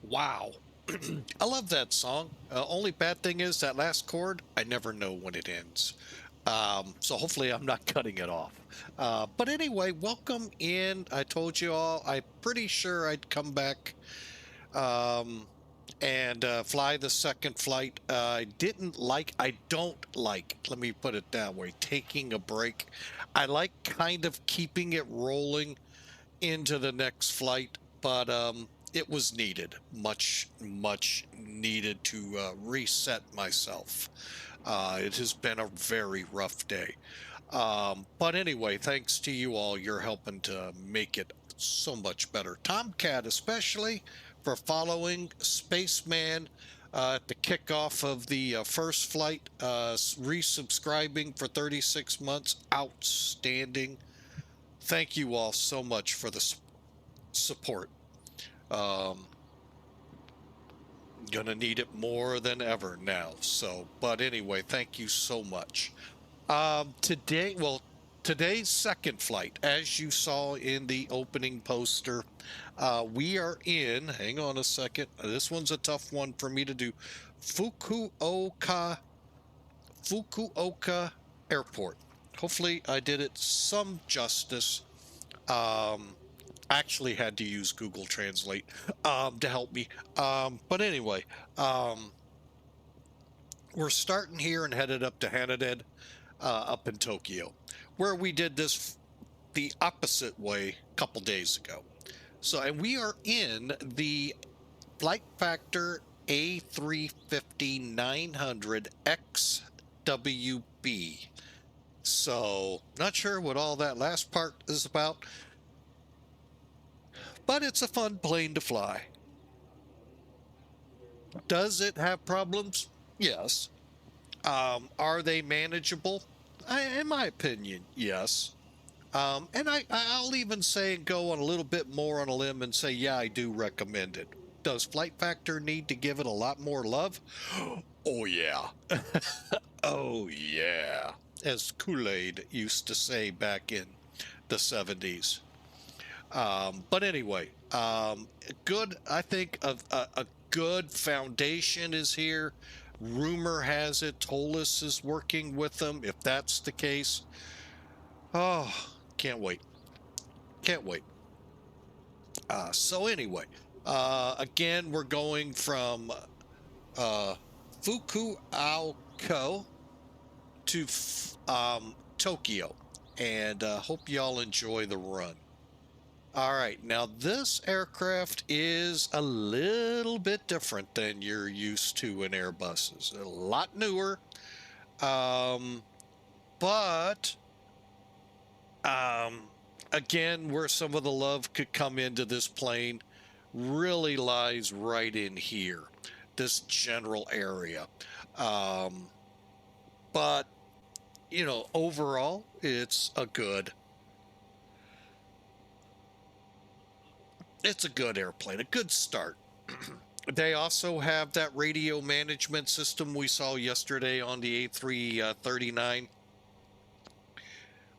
Wow. I love that song. Only bad thing is that last chord, I never know when it ends. So hopefully I'm not cutting it off. But anyway, welcome in. I told you all, I'm pretty sure I'd come back um, and fly the second flight. I don't like, let me put it that way, taking a break. I like kind of keeping it rolling into the next flight, but it was needed, much needed to reset myself. It has been a very rough day. But anyway, thanks to you all, you're helping to make it so much better. Tomcat, especially for following Spaceman at the kickoff of the first flight, resubscribing for 36 months. Outstanding. Thank you all so much for the support. Um, gonna need it more than ever now. So, but anyway, thank you so much. Today's second flight, as you saw in the opening poster, we are in, hang on a second, this one's a tough one for me to do, Fukuoka Airport. Hopefully I did it some justice. Actually had to use Google Translate to help me. But anyway, we're starting here and headed up to Haneda, up in Tokyo, where we did this the opposite way a couple days ago. So, and we are in the Flight Factor A359 XWB. So, not sure what all that last part is about, but it's a fun plane to fly. Does it have problems? Yes. Are they manageable? In my opinion, yes. And I'll even say go on a little bit more on a limb and say, yeah, I do recommend it. Does Flight Factor need to give it a lot more love? Oh, yeah. Oh, yeah. As Kool-Aid used to say back in the 70s. But anyway, good. I think a good foundation is here. Rumor has it Tolis is working with them. If that's the case, oh, can't wait. Can't wait. So anyway, again, we're going from Fukuoka to Tokyo, and hope y'all enjoy the run. All right, now this aircraft is a little bit different than you're used to in Airbuses. A lot newer, um, but again, where some of the love could come into this plane really lies right in here, this general area. Um, but, you know, overall, it's a good airplane, a good start. They also have that radio management system we saw yesterday on the A339,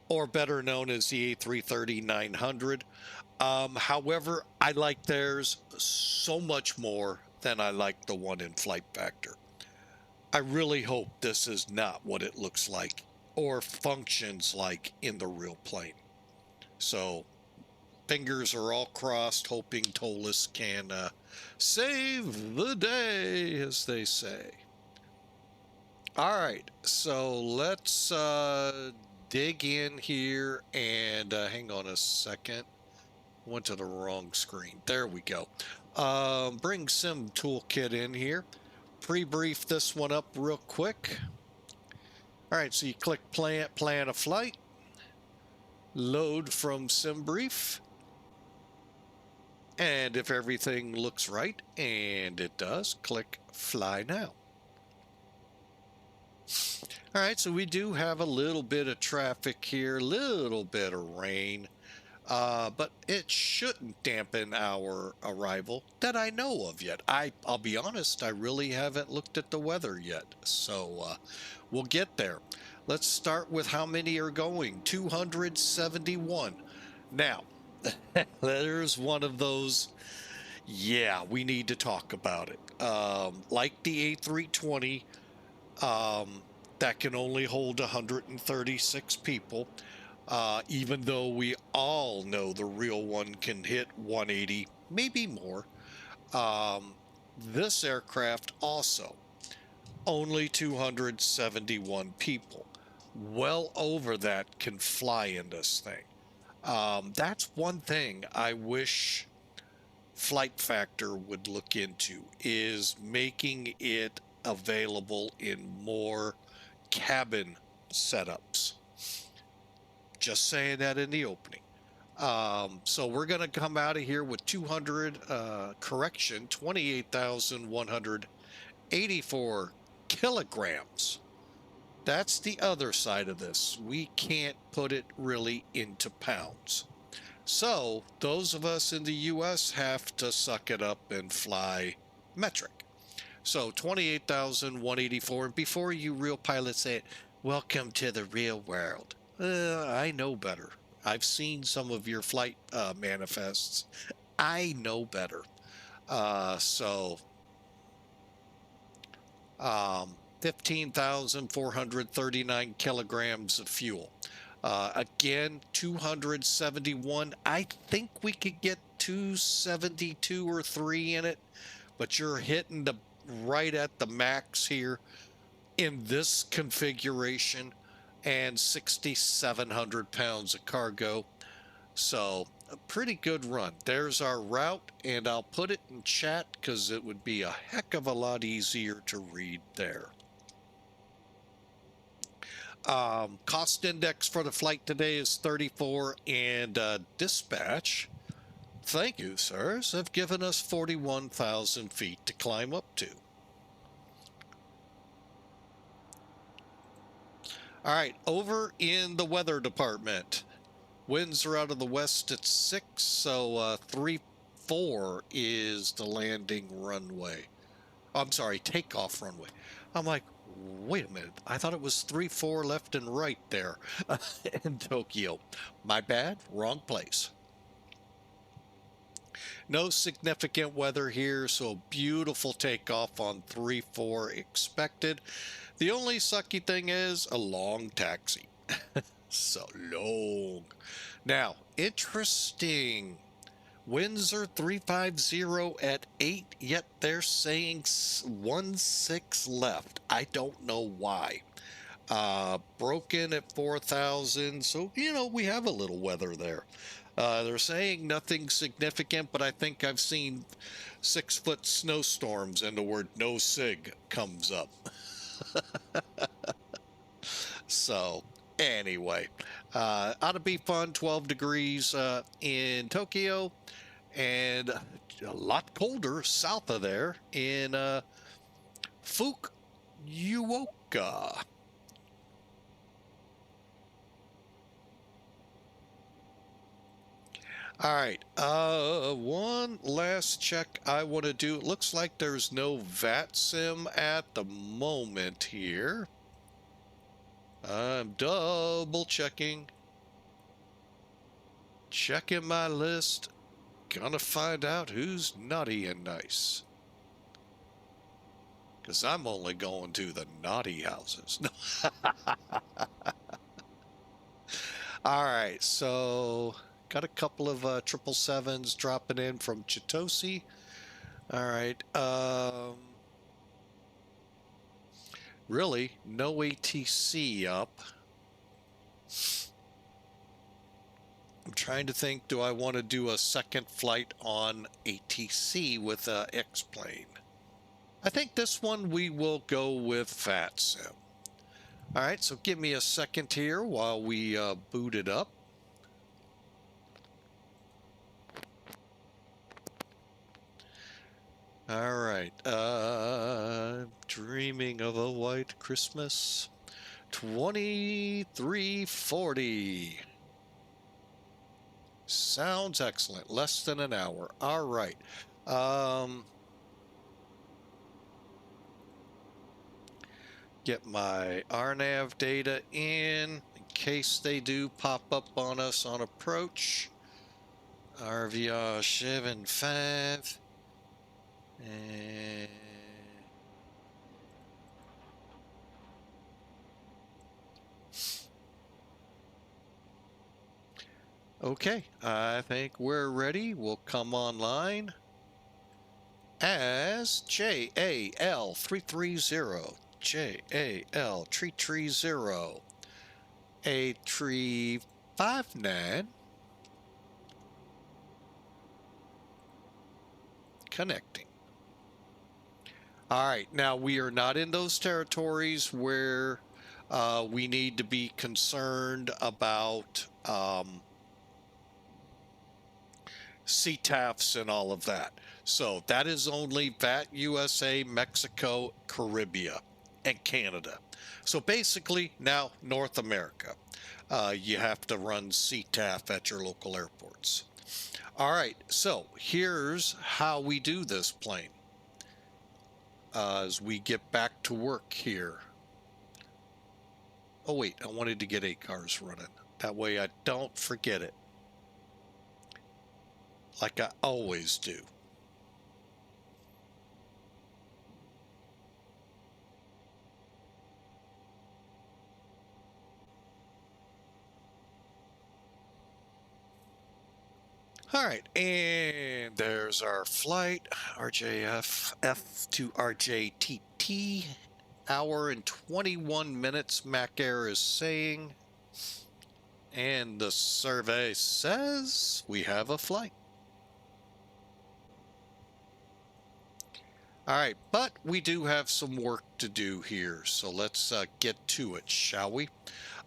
or better known as the A330-900. However, I like theirs so much more than I like the one in Flight Factor. I really hope this is not what it looks like or functions like in the real plane. So fingers are all crossed, hoping Tolis can save the day, as they say. All right, so let's dig in here and hang on a second. Went to the wrong screen. There we go. Bring Sim Toolkit in here. Pre-brief this one up real quick. All right, so you click plan a flight. Load from SimBrief. And if everything looks right, and it does, click Fly Now. All right, so we do have a little bit of traffic here, a little bit of rain, but it shouldn't dampen our arrival that I know of yet. I'll be honest, I really haven't looked at the weather yet, so we'll get there. Let's start with how many are going. 271. Now, there's one of those, Yeah, we need to talk about it. Like the A320, that can only hold 136 people, even though we all know the real one can hit 180, maybe more. Um, this aircraft also only 271 people. Well over that can fly in this thing. That's one thing I wish Flight Factor would look into, is making it available in more cabin setups. Just saying that in the opening. So we're going to come out of here with 28,184 kilograms. That's the other side of this. We can't put it really into pounds. So those of us in the US have to suck it up and fly metric. So 28,184. And before you real pilots say it, welcome to the real world. I know better. I've seen some of your flight manifests. I know better. So 15,439 kilograms of fuel. Again, 271. I think we could get 272 or 3 in it, but you're hitting the right at the max here in this configuration, and 6,700 pounds of cargo. So a pretty good run. There's our route, and I'll put it in chat because it would be a heck of a lot easier to read there. Cost index for the flight today is 34, and dispatch, thank you, sirs, have given us 41,000 feet to climb up to. All right, over in the weather department, winds are out of the west at 6, so 3-4 is the landing runway. I'm sorry, takeoff runway. I'm like, wait a minute, I thought it was 3-4 left and right there in Tokyo. My bad, wrong place. No significant weather here, so beautiful takeoff on 3-4 expected. The only sucky thing is a long taxi. So long. Now, interesting. Winds are 350 at 8, yet they're saying 16 left. I don't know why. Broken at 4,000, so, you know, we have a little weather there. They're saying nothing significant, but I think I've seen 6-foot snowstorms and the word no sig comes up. So, anyway, ought to be fun. 12 degrees in Tokyo, and a lot colder south of there in Fukuoka. All right, one last check I want to do. It looks like there's no VATSIM at the moment here. I'm double checking. Checking my list. Gonna find out who's naughty and nice. Because I'm only going to the naughty houses. All right, so got a couple of 777s dropping in from Chitose. All right. Really, no ATC up. I'm trying to think, do I want to do a second flight on ATC with a X-plane? I think this one we will go with VATSIM. All right, so give me a second here while we boot it up. All right, dreaming of a white Christmas, 2340. Sounds excellent. Less than an hour. All right. Get my RNAV data in case they do pop up on us on approach. RVR 75. And okay, I think we're ready. We'll come online as JAL 330, JAL 330, A359, connecting. All right, now we are not in those territories where we need to be concerned about CTAFs and all of that. So that is only VAT USA, Mexico, Caribbean, and Canada. So basically now North America. You have to run CTAF at your local airports. All right, so here's how we do this plane. As we get back to work here. Oh wait, I wanted to get ACARS running. That way I don't forget it. Like I always do. All right, and there's our flight, RJFF to RJTT, hour and 21 minutes, Mac Air is saying, and the survey says we have a flight. All right, but we do have some work to do here, so let's get to it, shall we?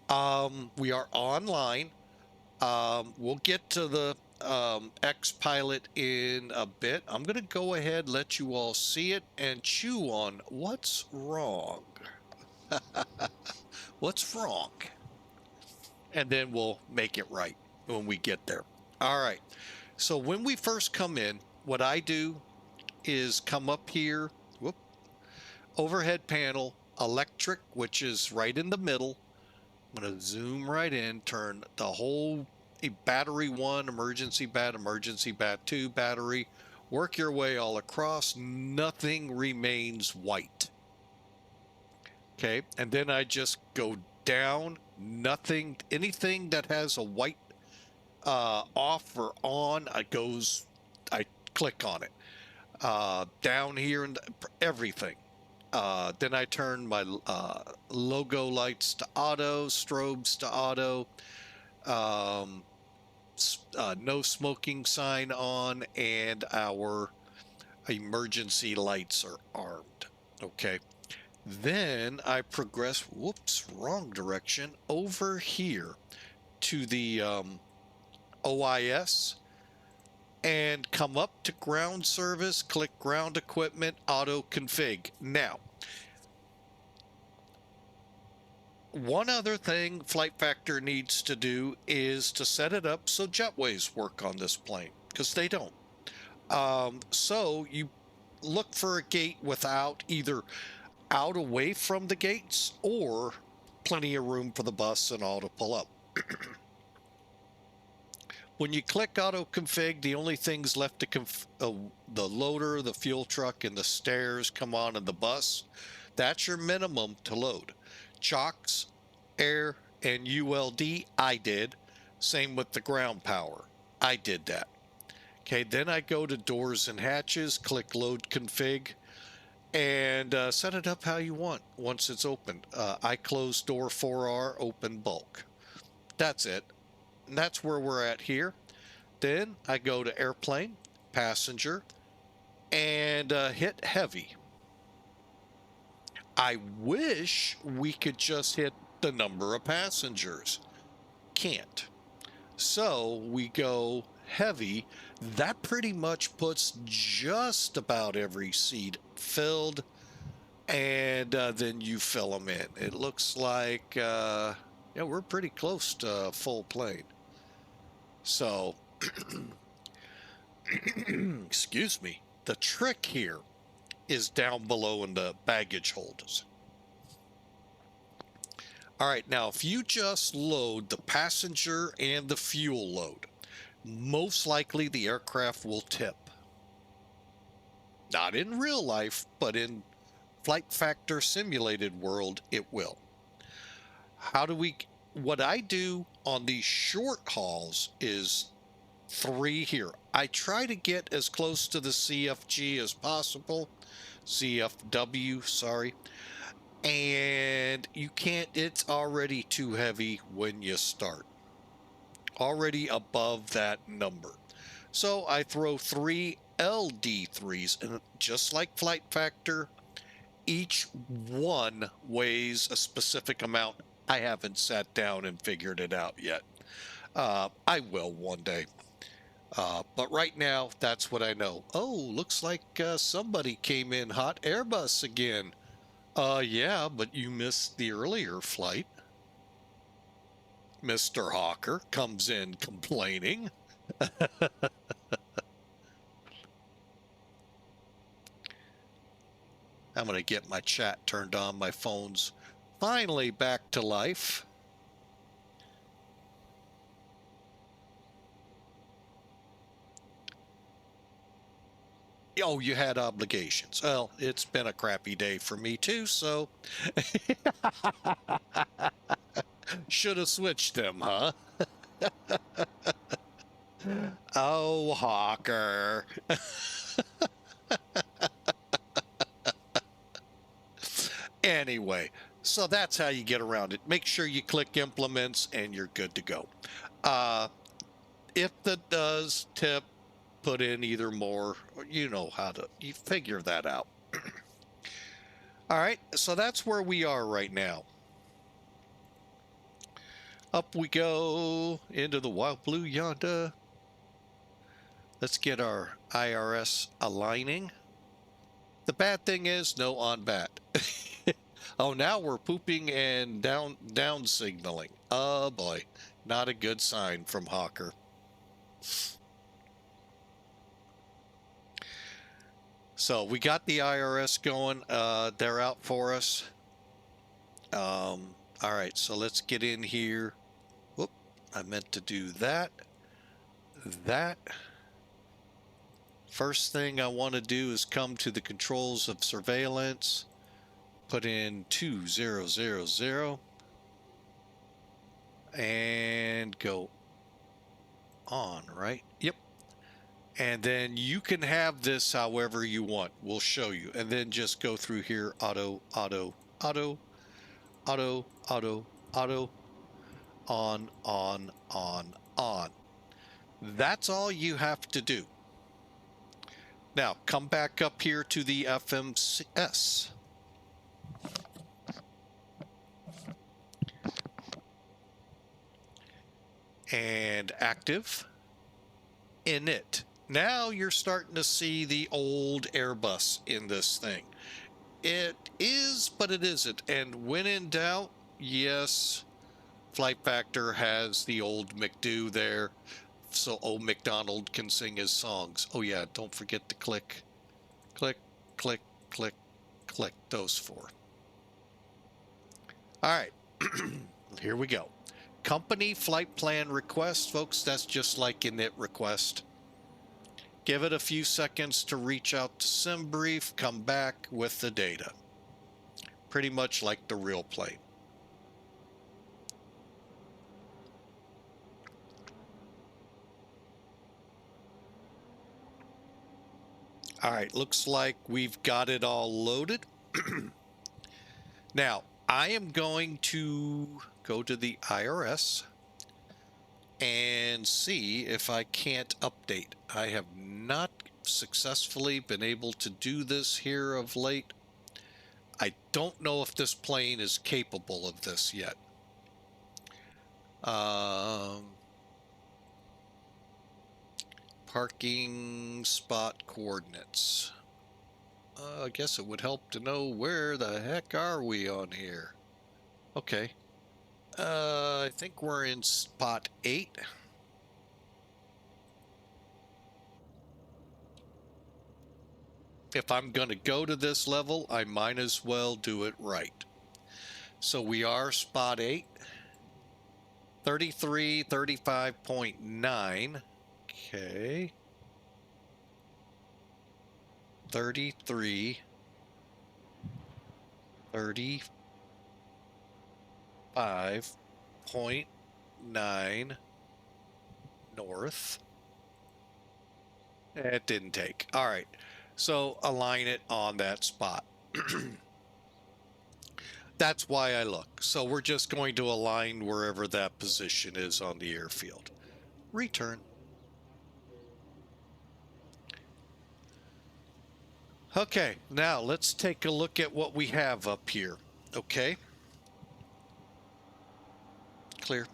We are online. We'll get to the X-Pilot in a bit. I'm going to go ahead, let you all see it, and chew on what's wrong. What's wrong? And then we'll make it right when we get there. All right. So when we first come in, what I do is come up here, whoop, overhead panel, electric, which is right in the middle. I'm going to zoom right in, turn the whole battery 1, emergency bat 2 battery, work your way all across. Nothing remains white. Okay, and then I just go down, nothing, anything that has a white off or on, I click on it. Down here and everything. Then I turn my logo lights to auto, strobes to auto, no smoking sign on, and our emergency lights are armed. Okay. Then I progress, whoops, wrong direction, over here to the OIS and come up to ground service, click ground equipment, auto config. Now, one other thing Flight Factor needs to do is to set it up so jetways work on this plane, because they don't. So you look for a gate without either out away from the gates or plenty of room for the bus and all to pull up. When you click auto config, the only things left to the loader, the fuel truck, and the stairs come on in the bus. That's your minimum to load. Chocks, air, and ULD, I did. Same with the ground power. I did that. Okay, then I go to doors and hatches, click load config, and set it up how you want once it's open. I close door 4R, open bulk. That's it. And that's where we're at here. Then I go to airplane, passenger, and hit heavy. I wish we could just hit the number of passengers. Can't. So we go heavy. That pretty much puts just about every seat filled, and then you fill them in. It looks like yeah, we're pretty close to full plane. So excuse me, the trick here is down below in the baggage holds. All right, now if you just load the passenger and the fuel load, most likely the aircraft will tip. Not in real life, but in Flight Factor simulated world, it will. What I do on these short hauls is 3 here. I try to get as close to the CFG as possible. CFW, sorry. And you can't, it's already too heavy when you start. Already above that number. So I throw 3 LD3s, and just like Flight Factor, each one weighs a specific amount. I haven't sat down and figured it out yet. I will one day. But right now, that's what I know. Oh, looks like somebody came in hot. Airbus again. Yeah, but you missed the earlier flight. Mr. Hawker comes in complaining. I'm going to get my chat turned on. My phone's finally back to life. Oh, you had obligations. Well, it's been a crappy day for me too, so should have switched them, huh? Oh, Hawker. Anyway, so that's how you get around it. Make sure you click implements and you're good to go. If that does tip, put in either more, or you know how to, you figure that out. All right, so that's where we are right now. Up we go into the wild blue yonder. Let's get our IRS aligning. The bad thing is no on bat. Oh, now we're pooping and down signaling. Oh boy, not a good sign from Hawker. So we got the IRS going. They're out for us. All right, so let's get in here. Whoop, I meant to do that. First thing I want to do is come to the controls of surveillance. Put in 2000 and go on, right? Yep. And then you can have this however you want. We'll show you. And then just go through here, auto, on, on. That's all you have to do. Now, come back up here to the FMS. And active, init. Now you're starting to see the old Airbus in this thing. It is, but it isn't. And when in doubt, yes, Flight Factor has the old McDo there, so old McDonald can sing his songs. Oh yeah, don't forget to click, click, click, click, click, those 4. All right, here we go. Company flight plan request, folks, that's just like init request. Give it a few seconds to reach out to SimBrief, come back with the data. Pretty much like the real plane. All right, looks like we've got it all loaded. Now, I am going to go to the IRS and see if I can't update. I have not successfully been able to do this here of late. I don't know if this plane is capable of this yet. Parking spot coordinates. I guess it would help to know where the heck are we on here. Okay. I think we're in spot 8. If I'm going to go to this level, I might as well do it right. So we are spot 8. 33, 35.9. Okay. 33, 35.9 north. It didn't take. All right. So align it on that spot. That's why I look. So we're just going to align wherever that position is on the airfield. Return. Okay, now let's take a look at what we have up here. Okay. Clear.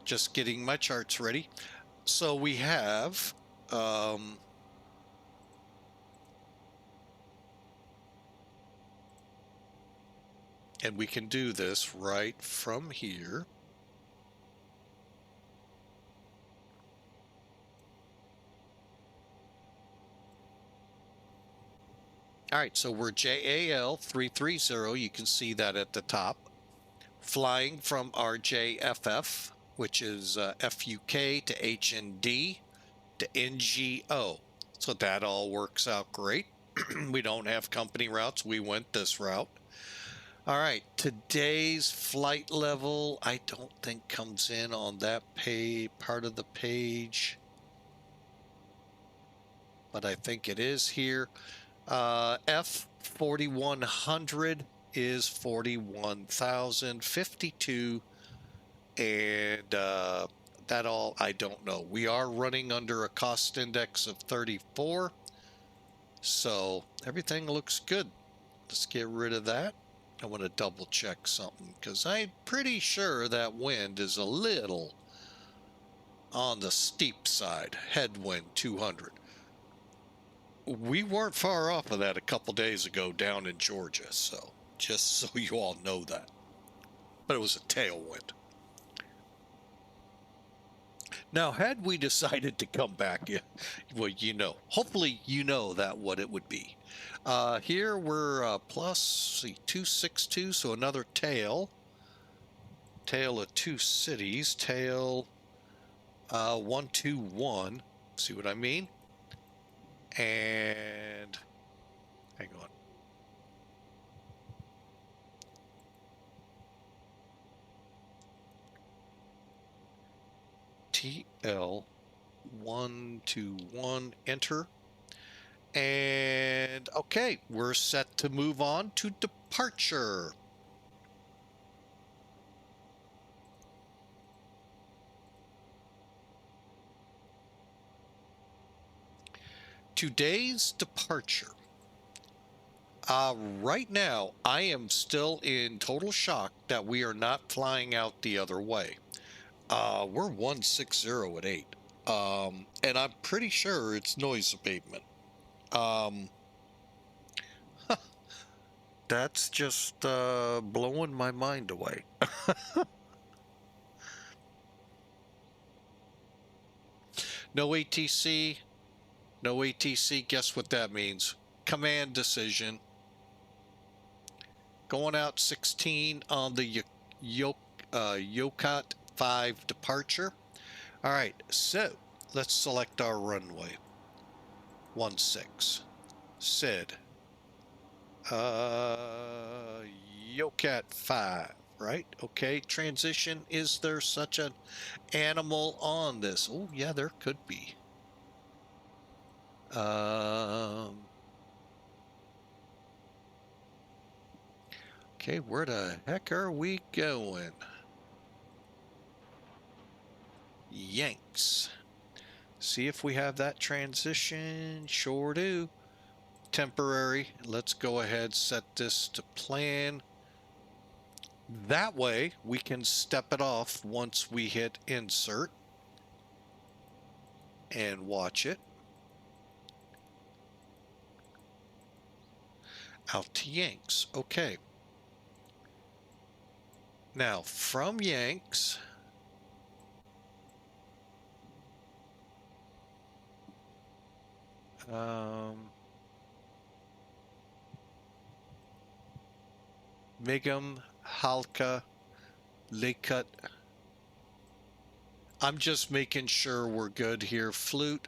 Just getting my charts ready. So we have and we can do this right from here. All right, so we're JAL 330. You can see that at the top. Flying from RJFF, which is FUK to HND to NGO. So that all works out great. We don't have company routes. We went this route. All right, today's flight level, I don't think comes in on that part of the page, but I think it is here. F4100 is 41,052, and that all I don't know. We are running under a cost index of 34, so everything looks good. Let's get rid of that. I want to double check something because I'm pretty sure that wind is a little on the steep side. Headwind 200. We weren't far off of that a couple days ago down in Georgia, so just so you all know that. But it was a tailwind. Now, had we decided to come back, well, you know, hopefully you know that what it would be. Here we're plus, see, 262, so another tail. Tail of two cities, tail 121. See what I mean? And hang on. TL121, enter. And okay, we're set to move on to departure. Today's departure. Right now, I am still in total shock that we are not flying out the other way. We're 160 at 8. And I'm pretty sure it's noise abatement. That's just blowing my mind away. No ATC. No ATC. Guess what that means? Command decision. Going out 16 on the Yokot 5 departure. All right, so let's select our runway. 16. SID. Yokat 5, right? Okay, transition. Is there such an animal on this? Oh, yeah, there could be. Okay, where the heck are we going? YANKS. See if we have that transition. Sure do. Temporary. Let's go ahead, set this to plan. That way we can step it off once we hit insert and watch it. Out to YANKS. Okay. Now from YANKS, Migam, Halka, Lekut. I'm just making sure we're good here. FLUTE,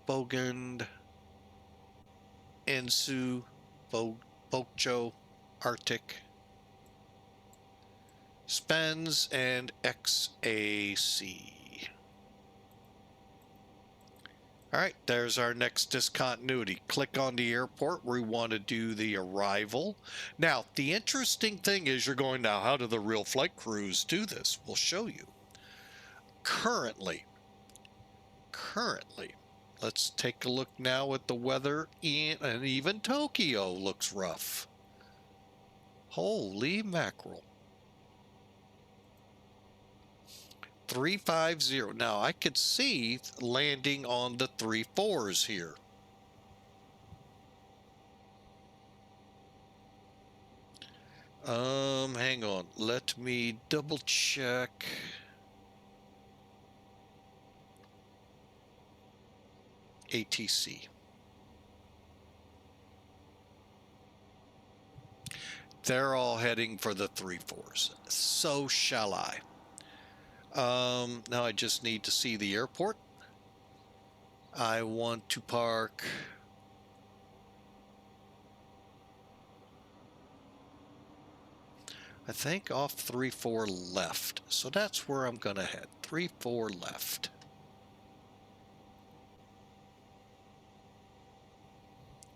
Bogand, Ensu, Bokcho, ARTIC, Spens, and XAC. All right, there's our next discontinuity. Click on the airport where we want to do the arrival. Now, the interesting thing is you're going, now, how do the real flight crews do this? We'll show you. Currently, let's take a look now at the weather and even Tokyo looks rough. Holy mackerel. 350. Now I could see landing on the 3-4s here. Hang on. Let me double check. ATC. They're all heading for the 3-4s. So shall I. Now I just need to see the airport. I want to park. I think off 3-4 left. So that's where I'm going to head. 3-4 left.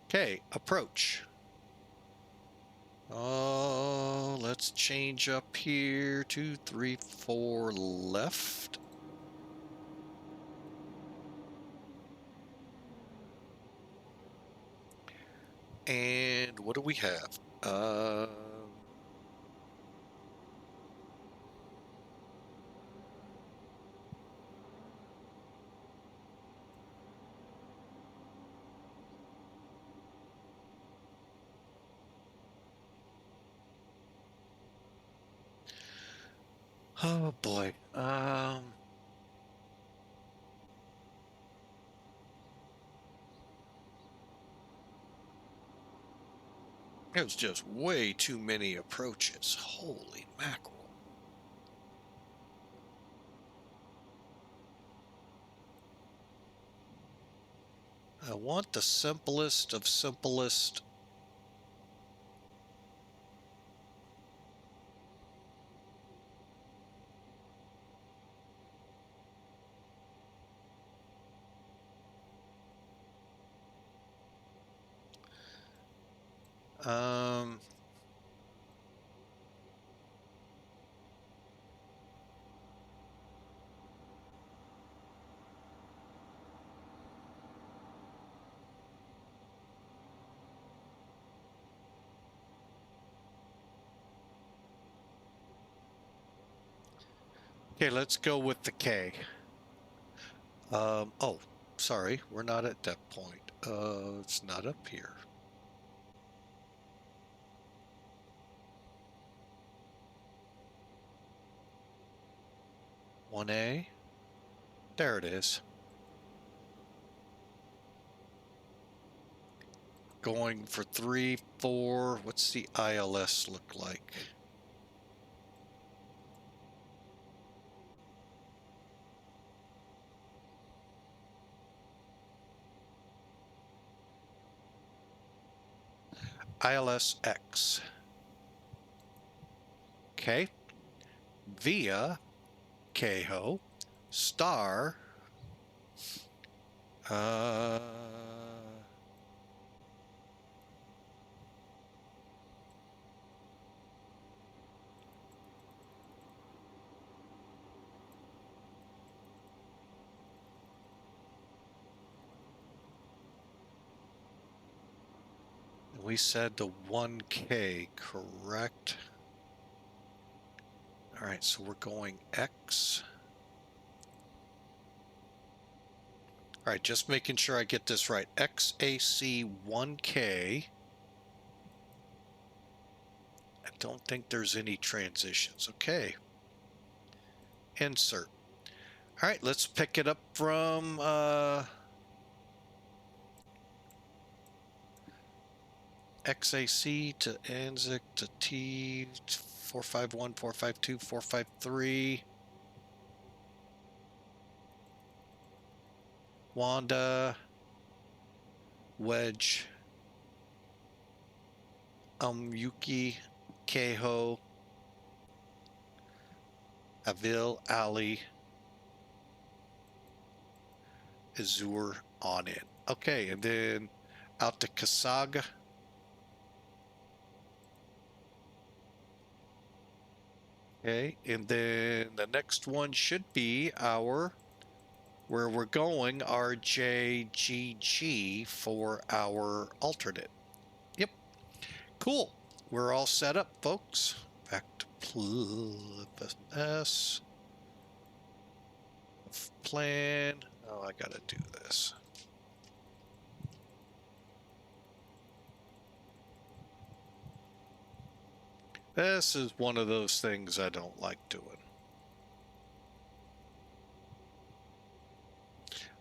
Okay, approach. Oh, let's change up here to 3-4 left. And what do we have? Oh boy. It was just way too many approaches. Holy mackerel. I want the simplest of simplest. Okay, let's go with the K. Oh, sorry, we're not at that point. It's not up here. One A. There it is. Going for 3-4. What's the ILS look like? ILS X. Okay. Via Keho. Star. We said the 1K, correct? All right, so we're going X. All right, just making sure I get this right. XAC 1K. I don't think there's any transitions. Okay. Insert. All right, let's pick it up from XAC to ANZIC to T 451, 452, 453. Wanda, Wedge, Yuki, Keho, Avil, Ali, Azure on it. Okay, and then out to Kasaga. Okay, and then the next one should be our, where we're going, RJGG for our alternate. Yep, cool. We're all set up, folks. Back to S. Plan. Oh, I gotta do this. This is one of those things I don't like doing.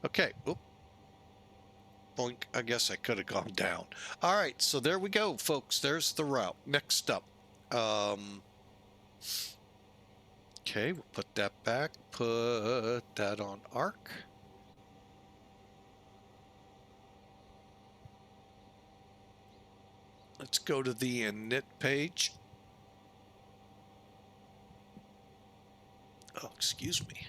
Okay. Oop. Boink. I guess I could have gone down. All right. So there we go, folks. There's the route. Next up. Okay. We'll put that back. Put that on ARC. Let's go to the init page. Oh, excuse me.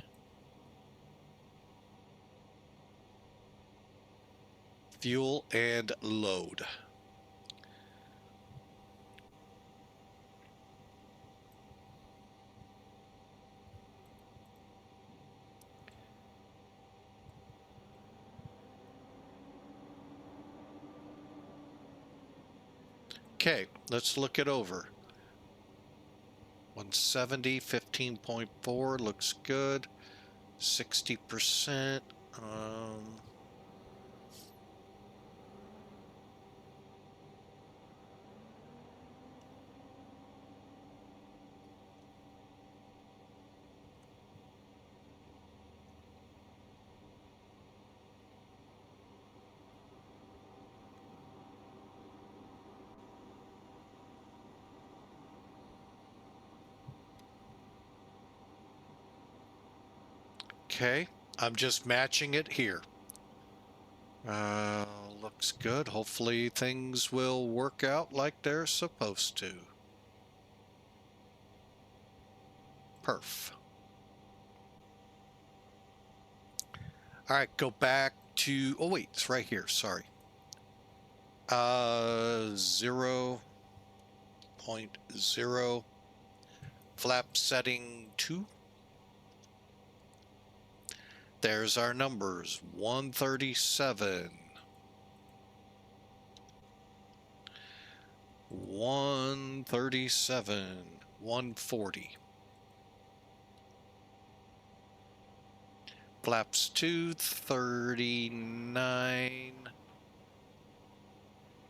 Fuel and load. Okay, let's look it over. 170, 15.4 looks good. 60%. Okay, I'm just matching it here. Looks good. Hopefully things will work out like they're supposed to. Perf. All right, go back to, oh wait, it's right here, sorry. 0.0, flap setting 2. There's our numbers, 137, 137, 140. Flaps 239.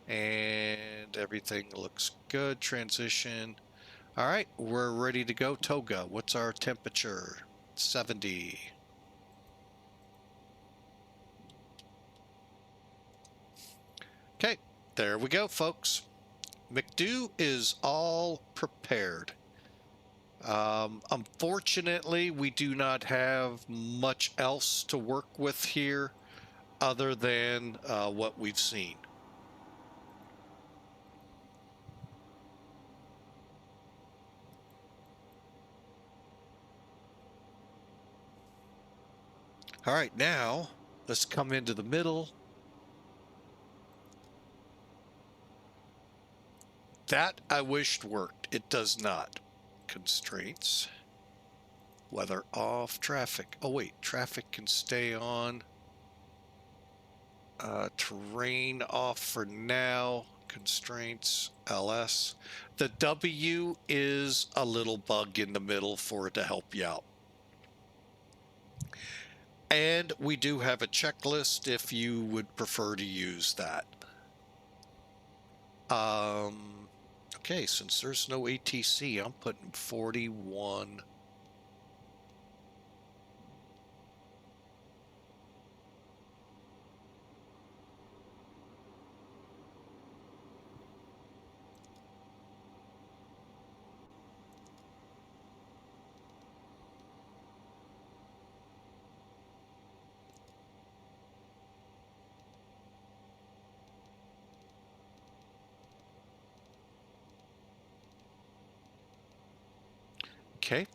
And everything looks good. Transition. All right, we're ready to go. Toga, what's our temperature? 70. Okay, there we go, folks. McDo is all prepared. Unfortunately, we do not have much else to work with here other than what we've seen. All right, now let's come into the middle. That I wished worked. It does not. Constraints. Weather off. Traffic. Oh wait, traffic can stay on. Terrain off for now. Constraints. LS. The W is a little bug in the middle for it to help you out. And we do have a checklist if you would prefer to use that. Okay, since there's no ATC, I'm putting 41. Okay.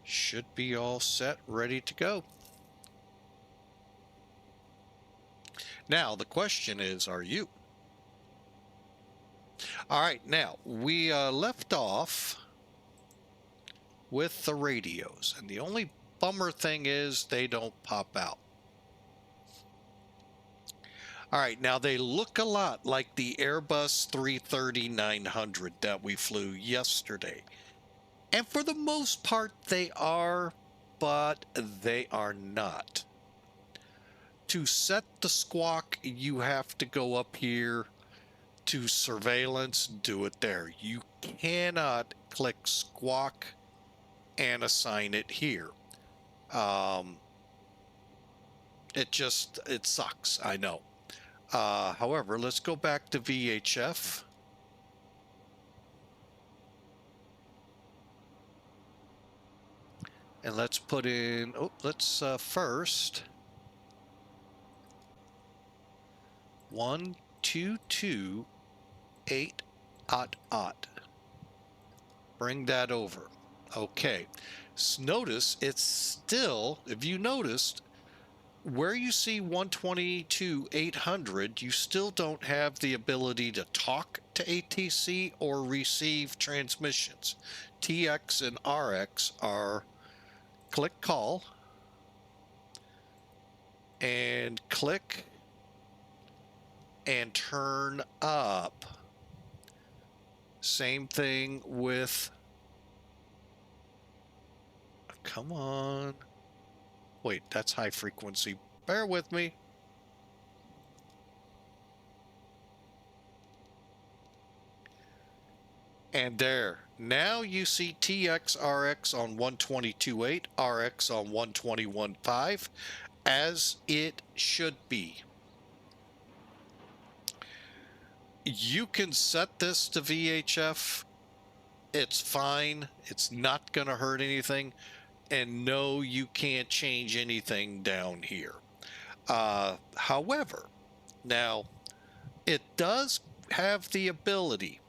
Should be all set, ready to go. Now, the question is, are you? All right, now, we left off with the radios, and the only bummer thing is they don't pop out. All right, now they look a lot like the Airbus 330-900 that we flew yesterday. And for the most part, they are, but they are not. To set the squawk, you have to go up here to surveillance, do it there. You cannot click squawk and assign it here. It sucks, I know. However, let's go back to VHF. And let's put in, let's first 1228 ot. Bring that over. Okay. So notice it's still, if you noticed, where you see 122.800, you still don't have the ability to talk to ATC or receive transmissions. TX and RX are click call and click and turn up. Same thing with, come on. Wait, that's high frequency. Bear with me. And there. Now you see TX, RX on 122.8, RX on 121.5, as it should be. You can set this to VHF. It's fine. It's not going to hurt anything. And no, you can't change anything down here. However, now it does have the ability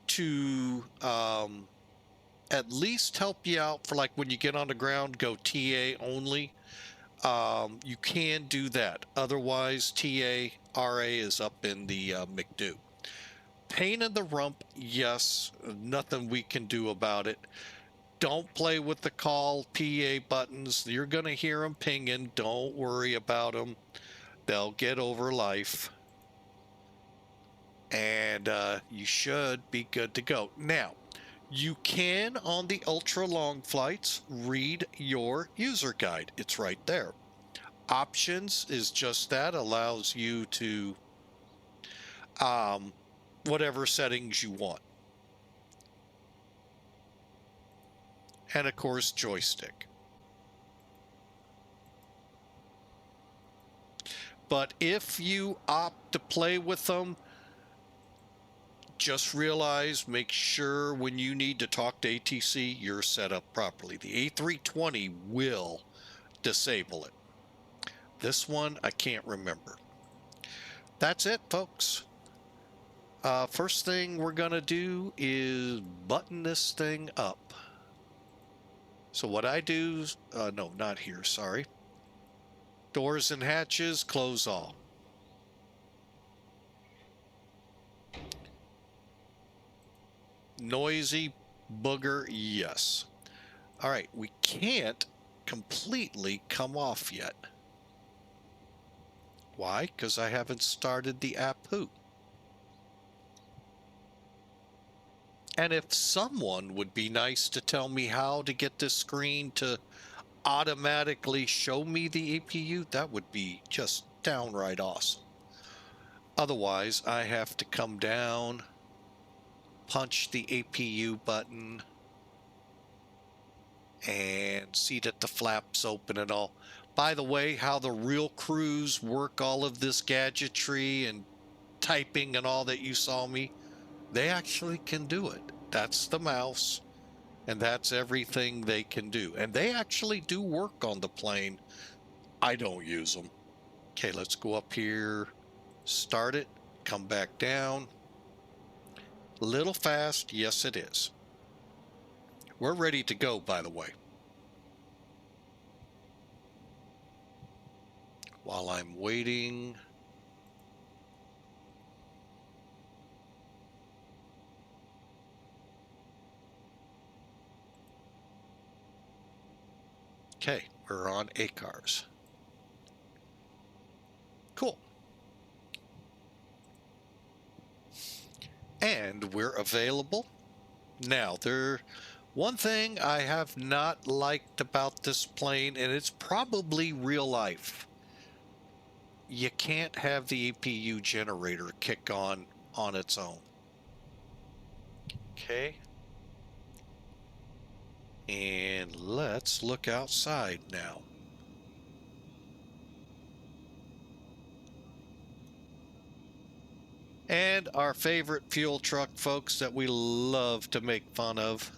to at least help you out for like when you get on the ground, go TA only. You can do that. Otherwise, TA, RA is up in the McDo. Pain in the rump, yes, nothing we can do about it. Don't play with the call PA buttons. You're going to hear them pinging. Don't worry about them. They'll get over life. And you should be good to go. Now, you can, on the ultra long flights, read your user guide. It's right there. Options is just that. Allows you to whatever settings you want. And of course, joystick. But if you opt to play with them, just realize, make sure when you need to talk to ATC, you're set up properly. The A320 will disable it. This one, I can't remember. That's it, folks. First thing we're going to do is button this thing up. So what I do, no, not here, sorry. Doors and hatches, close all. Noisy booger, yes. All right, we can't completely come off yet. Why? Because I haven't started the app who. And if someone would be nice to tell me how to get this screen to automatically show me the APU, that would be just downright awesome. Otherwise, I have to come down, punch the APU button, and see that the flaps open and all. By the way, how the real crews work all of this gadgetry and typing and all that you saw me, they actually can do it. That's the mouse, and that's everything they can do. And they actually do work on the plane. I don't use them. Okay, let's go up here, start it, come back down. Little fast, yes it is. We're ready to go, by the way. While I'm waiting. Okay, we're on ACARS. Cool. And we're available. Now, one thing I have not liked about this plane, and it's probably real life, you can't have the APU generator kick on its own. Okay. And let's look outside now. And our favorite fuel truck, folks, that we love to make fun of.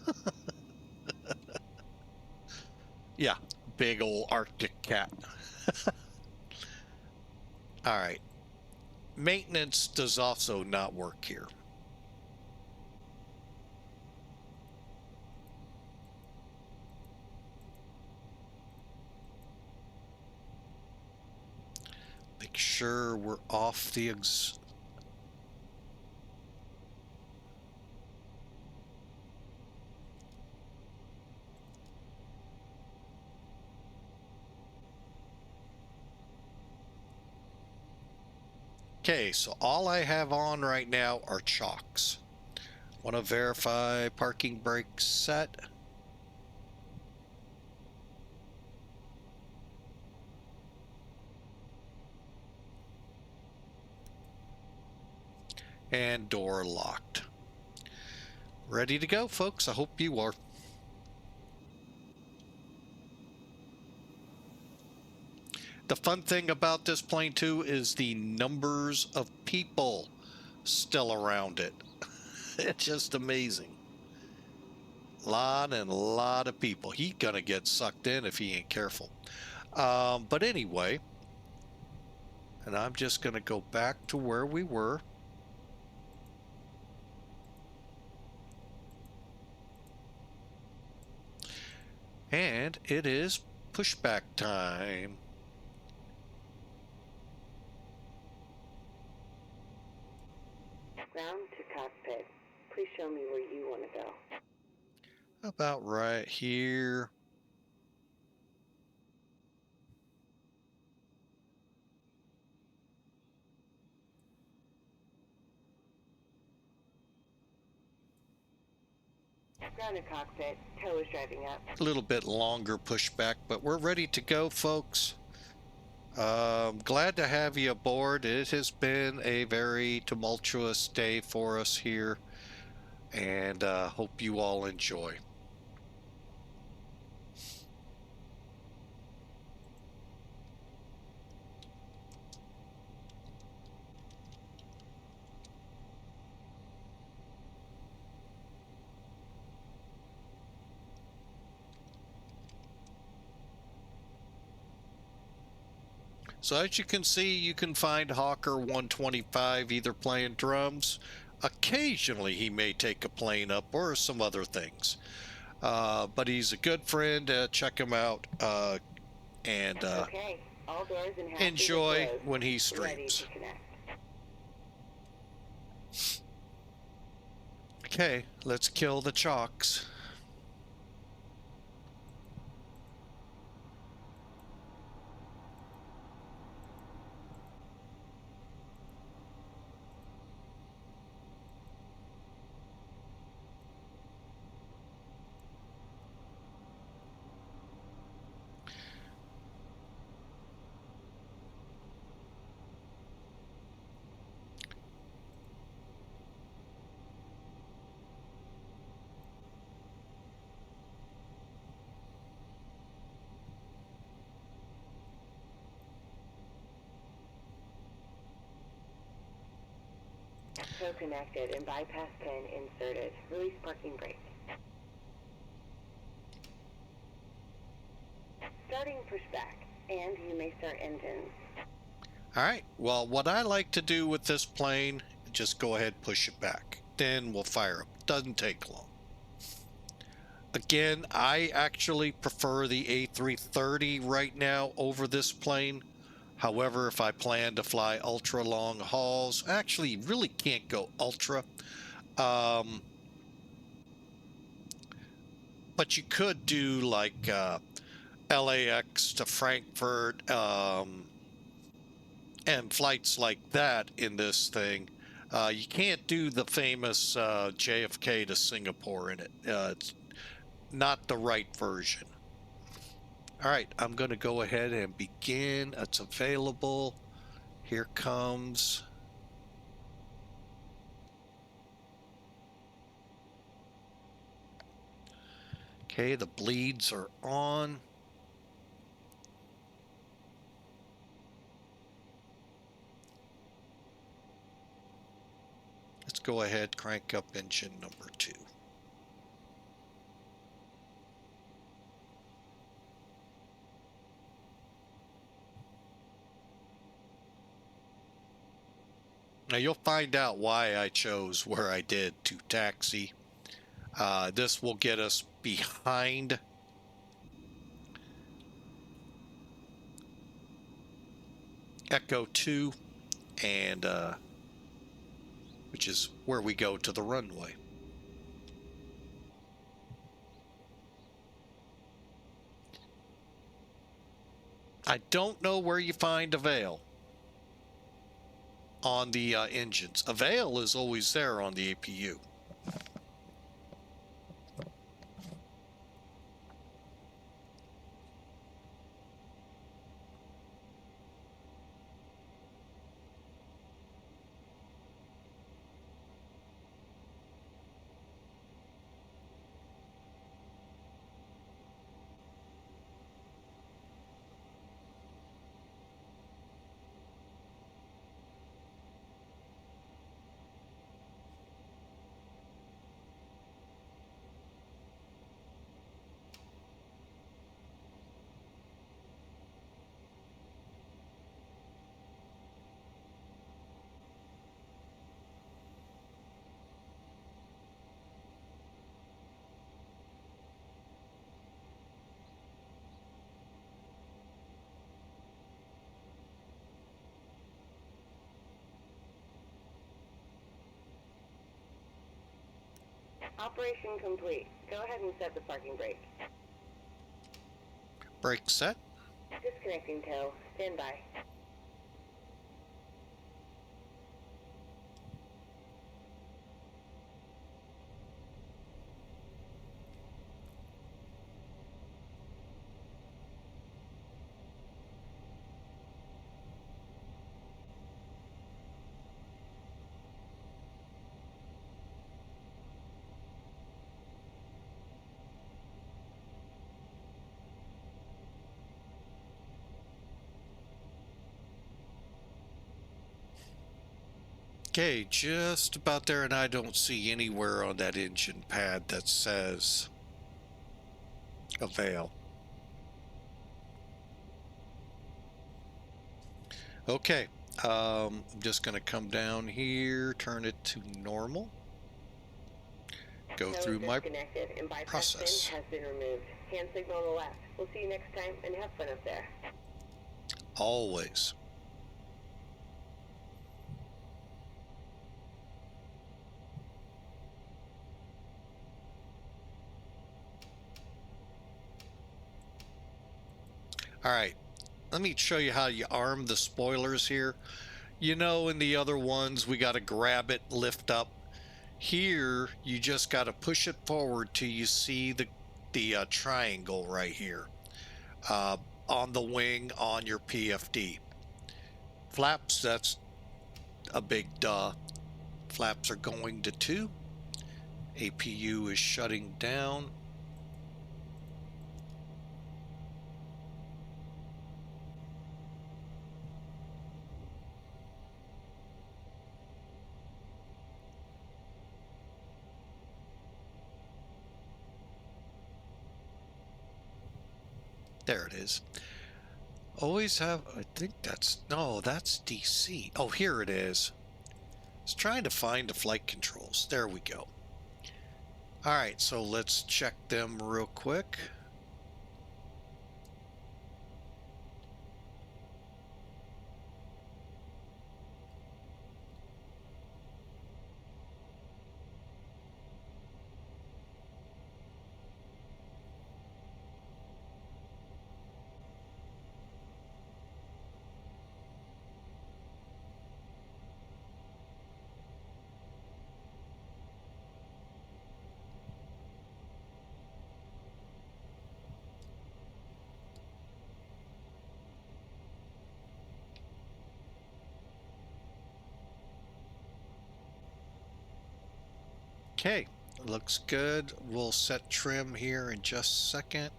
Yeah, big old Arctic cat. All right. Maintenance does also not work here. Make sure we're off the Okay, so all I have on right now are chocks. Want to verify parking brake set. And door locked. Ready to go, folks. I hope you are. The fun thing about this plane too is the numbers of people still around it. It's just amazing. Lot of people. He's gonna get sucked in if he ain't careful. But anyway, and I'm just gonna go back to where we were. And it is pushback time. Ground to cockpit. Please show me where you want to go. About right here. Ground to cockpit. Tow is driving up. A little bit longer pushback, but we're ready to go, folks. Glad to have you aboard. It has been a very tumultuous day for us here, and hope you all enjoy. So as you can see, you can find Hawker 125 either playing drums. Occasionally he may take a plane up or some other things. But he's a good friend. Check him out and okay. All doors and enjoy when he streams. Okay, let's kill the chocks. Tow connected and bypass pin inserted. Release parking brake. Starting pushback, and you may start engines. All right. Well, what I like to do with this plane, just go ahead, push it back. then we'll fire up. Doesn't take long. Again, I actually prefer the A330 right now over this plane. However, if I plan to fly ultra long hauls, actually you really can't go ultra. But you could do like LAX to Frankfurt and flights like that in this thing. You can't do the famous JFK to Singapore in it. It's not the right version. All right, I'm going to go ahead and begin. It's available. Here comes. Okay, the bleeds are on. Let's go ahead, crank up engine number 2. Now you'll find out why I chose where I did to taxi. This will get us behind Echo 2, and which is where we go to the runway. I don't know where you find Avail on the engines. Avail is always there on the APU. Operation complete. Go ahead and set the parking brake. Brake set. Disconnecting tow. Stand by. Okay, just about there, and I don't see anywhere on that engine pad that says Avail. Okay, I'm just going to come down here, turn it to normal, go through my and bypass process. pin has been removed. Hand signal on the left. We'll see you next time, and have fun up there. Always. All right, let me show you how you arm the spoilers here. You know, in the other ones, we got to grab it, lift up. Here, you just got to push it forward till you see the triangle right here on the wing on your PFD. Flaps, that's a big duh. Flaps are going to 2. APU is shutting down. There it is. Always have, I think that's, no, that's DC. Oh, here it is. It's trying to find the flight controls. There we go. All right, so let's check them real quick. Okay, looks good. We'll set trim here in just a second.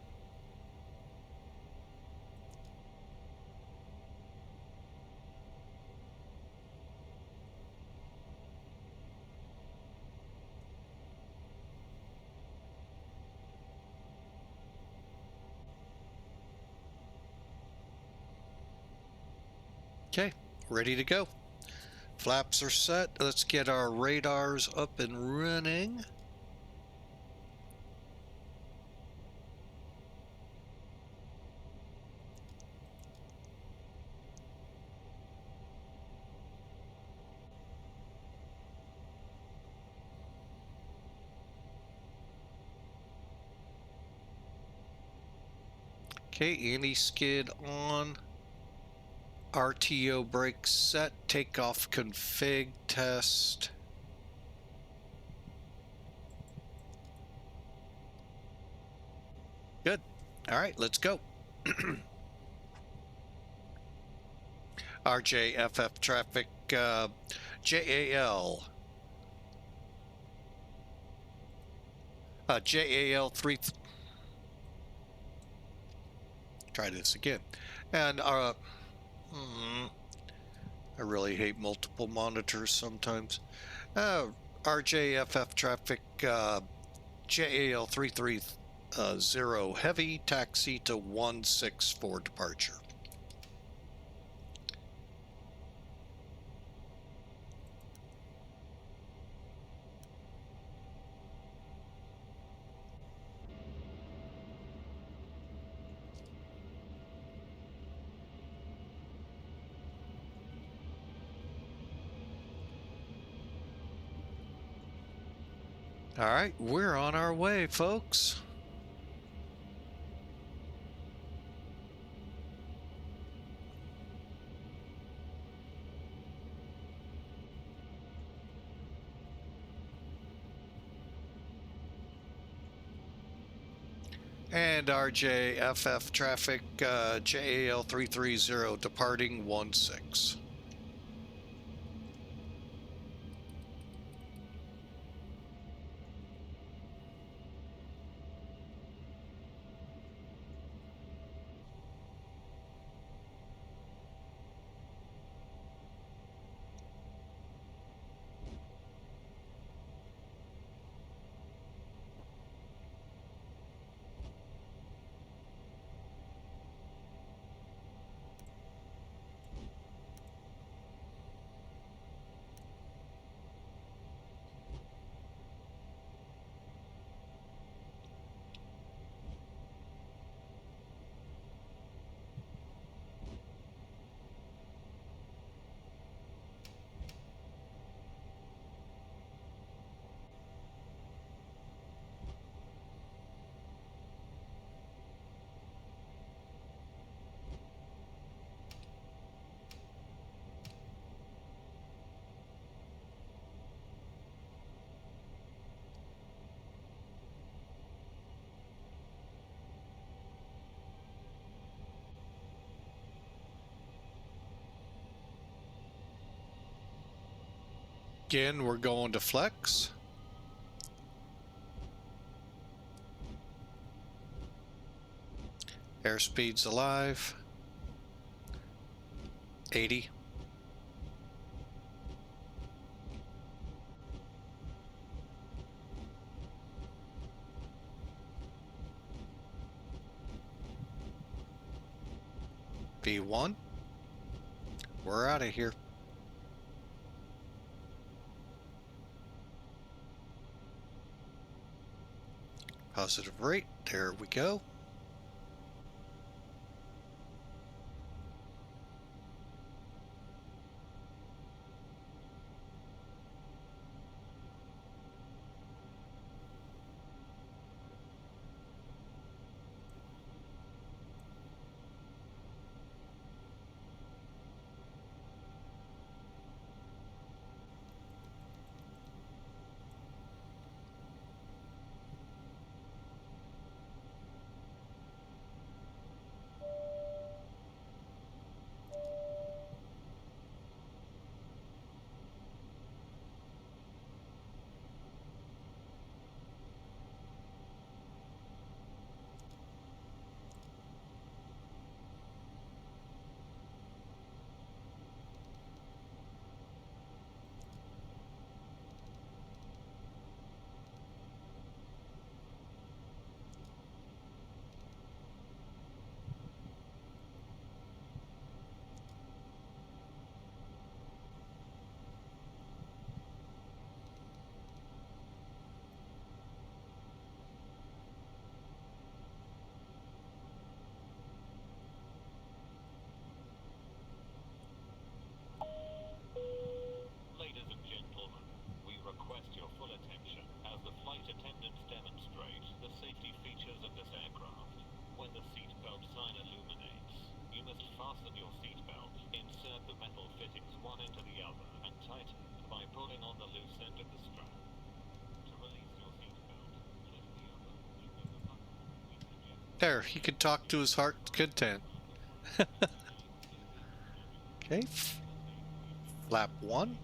Okay, ready to go. Flaps are set. Let's get our radars up and running. Okay, anti-skid on. RTO brake set. Takeoff config test. Good. All right, let's go. RJFF traffic, JAL. JAL 3. Try this again. And I really hate multiple monitors sometimes. RJFF traffic, JAL 330 heavy, taxi to 16 for departure. All right, we're on our way, folks. And RJFF traffic, JAL 330 departing 16. Again, we're going to flex. Airspeed's alive. 80. V1. We're out of here. Positive rate. There we go. Ladies and gentlemen, we request your full attention as the flight attendants demonstrate the safety features of this aircraft. When the seatbelt sign illuminates, you must fasten your seatbelt, insert the metal fittings one into the other, and tighten by pulling on the loose end of the strap. To release your seatbelt, lift the other, using the buckle. We suggest There, he could talk to his heart's content. Okay. Flap 1.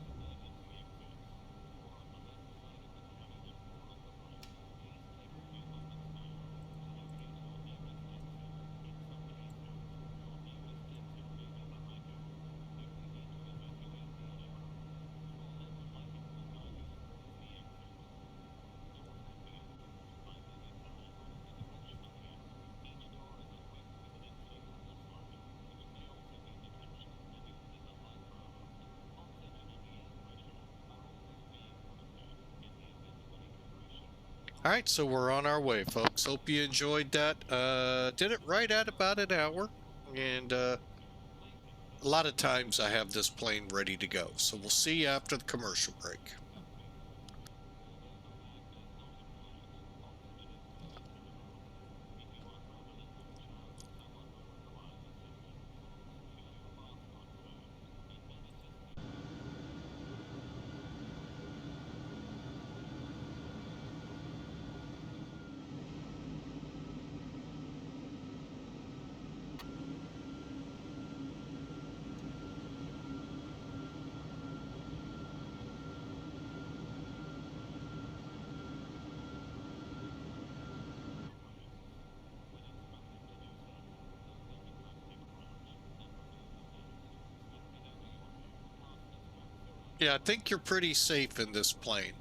All right, so we're on our way, folks. Hope you enjoyed that. Did it right at about an hour, and a lot of times I have this plane ready to go. So we'll see you after the commercial break. Yeah, I think you're pretty safe in this plane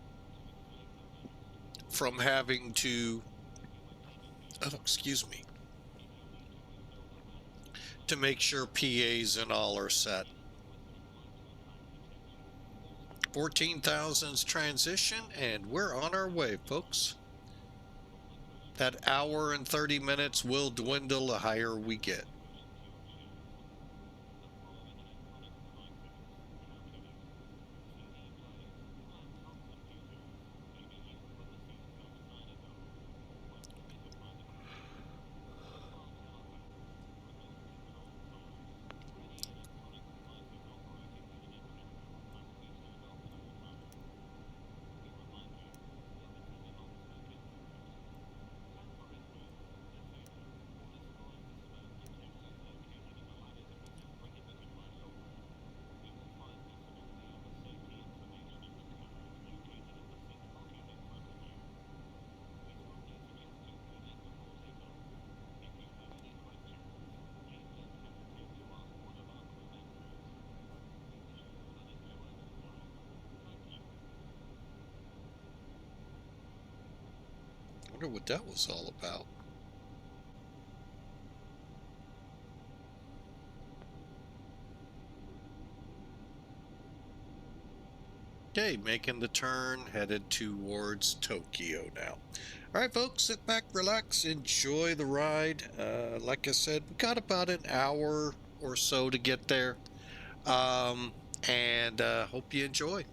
from having to, oh, excuse me, to make sure PAs and all are set. 14,000's transition, and we're on our way, folks. That hour and 30 minutes will dwindle the higher we get. I wonder what that was all about. Okay, making the turn, headed towards Tokyo now. All right, folks, sit back, relax, enjoy the ride. Like I said, we got about an hour or so to get there. And hope you enjoy.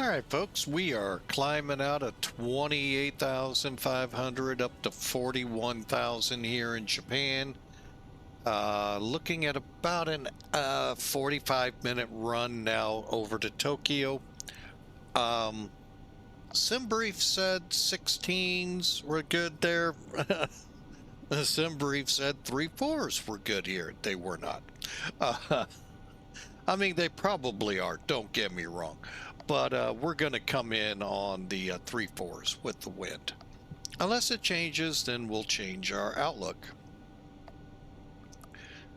All right, folks, we are climbing out of 28,500 up to 41,000 here in Japan. Looking at about an 45-minute run now over to Tokyo. SimBrief said 16s were good there. SimBrief said 3-4s were good here. They were not. I mean, they probably are, don't get me wrong. But we're going to come in on the 3-4s with the wind. Unless it changes, then we'll change our outlook.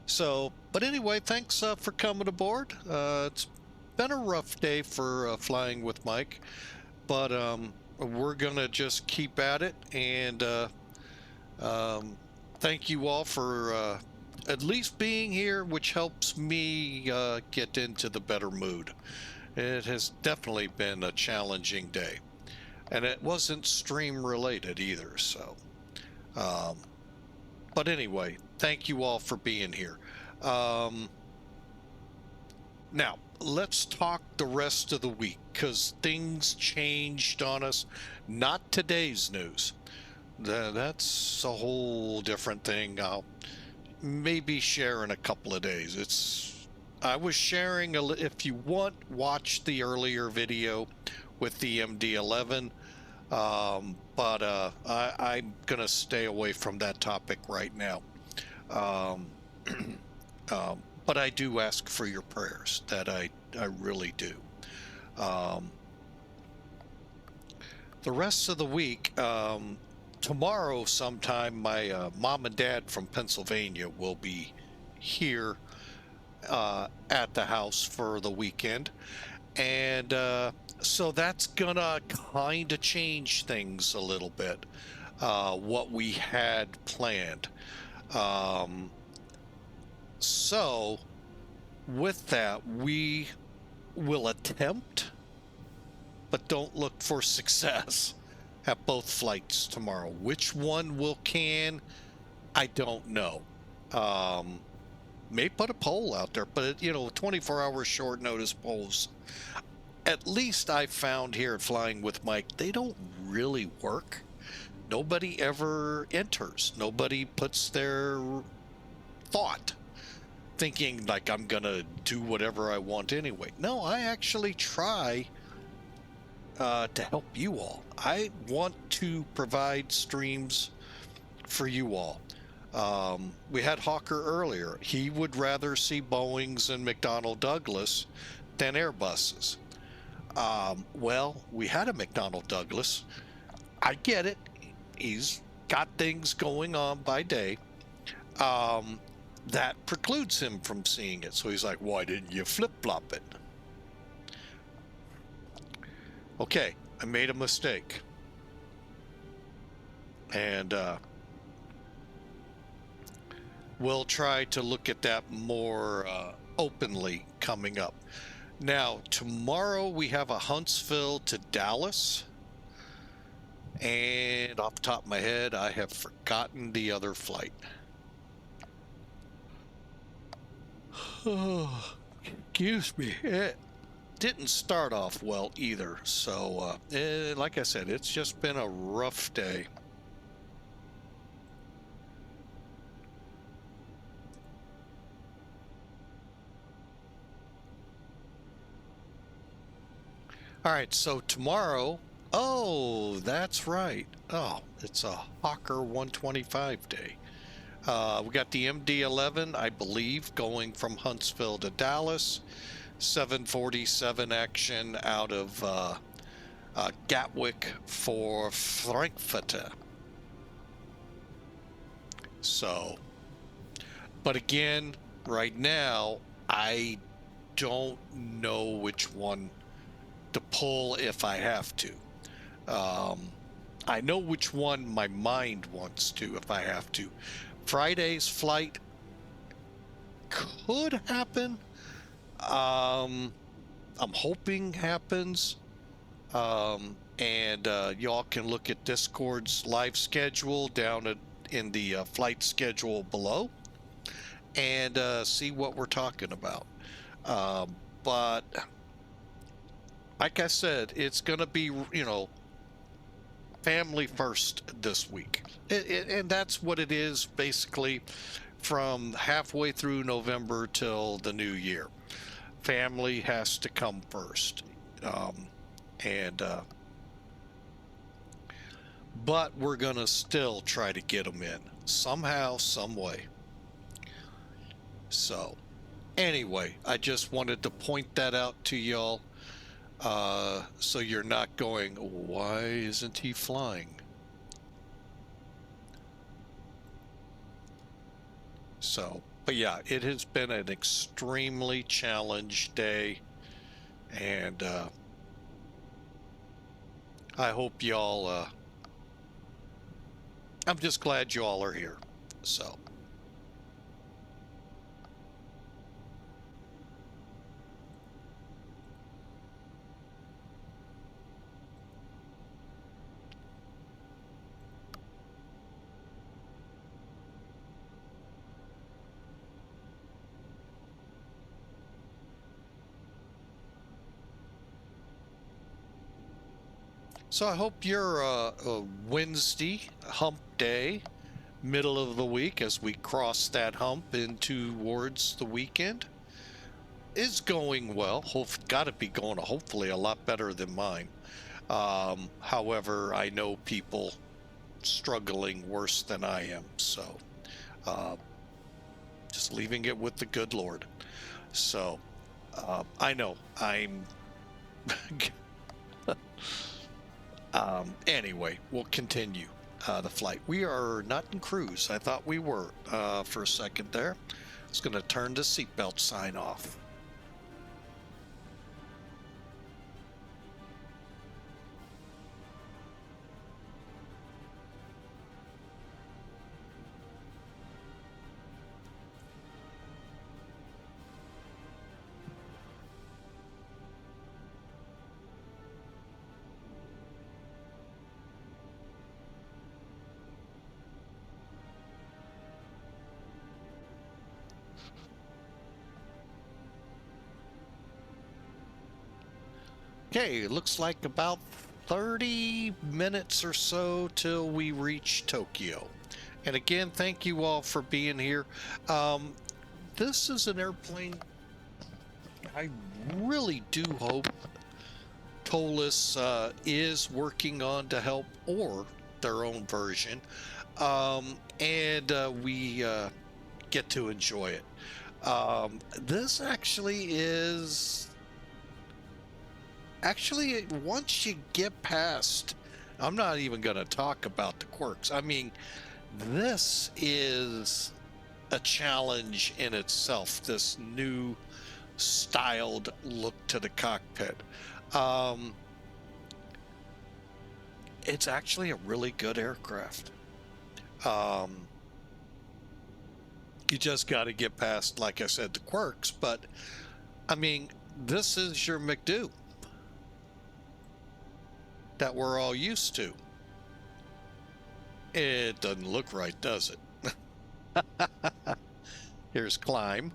So, but anyway, thanks for coming aboard. It's been a rough day for flying with Mike, but we're going to just keep at it. And thank you all for at least being here, which helps me get into the better mood. It has definitely been a challenging day, and it wasn't stream related either. So, but anyway, thank you all for being here. Now, let's talk the rest of the week, because things changed on us. Not today's news. That's a whole different thing. I'll maybe share in a couple of days. I was sharing, if you want, watch the earlier video with the MD-11, but I'm going to stay away from that topic right now. But I do ask for your prayers, that I really do. The rest of the week, tomorrow sometime, my mom and dad from Pennsylvania will be here at the house for the weekend, and so that's gonna kind of change things a little bit, what we had planned. So with that, we will attempt, but don't look for success at both flights tomorrow. Which one will can, I don't know. May put a poll out there, but 24 hours short notice polls, at least I found here at Flying with Mike, they don't really work. Nobody ever enters. Nobody puts their thought, thinking like I'm gonna do whatever I want anyway. No, I actually try to help you all. I want to provide streams for you all. We had Hawker earlier. He would rather see Boeings and McDonnell Douglas than Airbuses. Well, we had a McDonnell Douglas. I get it. He's got things going on by day. That precludes him from seeing it. So he's like, why didn't you flip-flop it? Okay, I made a mistake. And we'll try to look at that more openly coming up. Now, tomorrow we have a Huntsville to Dallas. And off the top of my head, I have forgotten the other flight. Oh, excuse me. It didn't start off well either. So, like I said, it's just been a rough day. All right, so tomorrow, oh, that's right. Oh, it's a Hawker 125 day. We got the MD-11, I believe, going from Huntsville to Dallas. 747 action out of Gatwick for Frankfurt. So, but again, right now, I don't know which one to pull if I have to. I know which one my mind wants to if I have to. Friday's flight could happen. I'm hoping happens. And y'all can look at Discord's live schedule down in the flight schedule below and see what we're talking about. But like I said, it's going to be, family first this week. And that's what it is basically from halfway through November till the new year. Family has to come first. And but we're going to still try to get them in somehow, some way. So anyway, I just wanted to point that out to y'all. So you're not going, why isn't he flying? So, but yeah, it has been an extremely challenged day, and I hope y'all, I'm just glad you all are here. So. So I hope your Wednesday hump day, middle of the week, as we cross that hump into towards the weekend, is going well. Got to be going hopefully a lot better than mine. However, I know people struggling worse than I am, so just leaving it with the good Lord. So I know I'm. Anyway, we'll continue the flight. We are not in cruise. I thought we were for a second there. I was going to turn the seatbelt sign off. Okay, it looks like about 30 minutes or so till we reach Tokyo. And again, thank you all for being here. This is an airplane I really do hope Tolis is working on to help, or their own version. And we get to enjoy it. This actually is... Actually, once you get past, I'm not even going to talk about the quirks. I mean, this is a challenge in itself, this new styled look to the cockpit. It's actually a really good aircraft. You just got to get past, like I said, the quirks, but I mean, this is your McDo that we're all used to. It doesn't look right, does it? Here's climb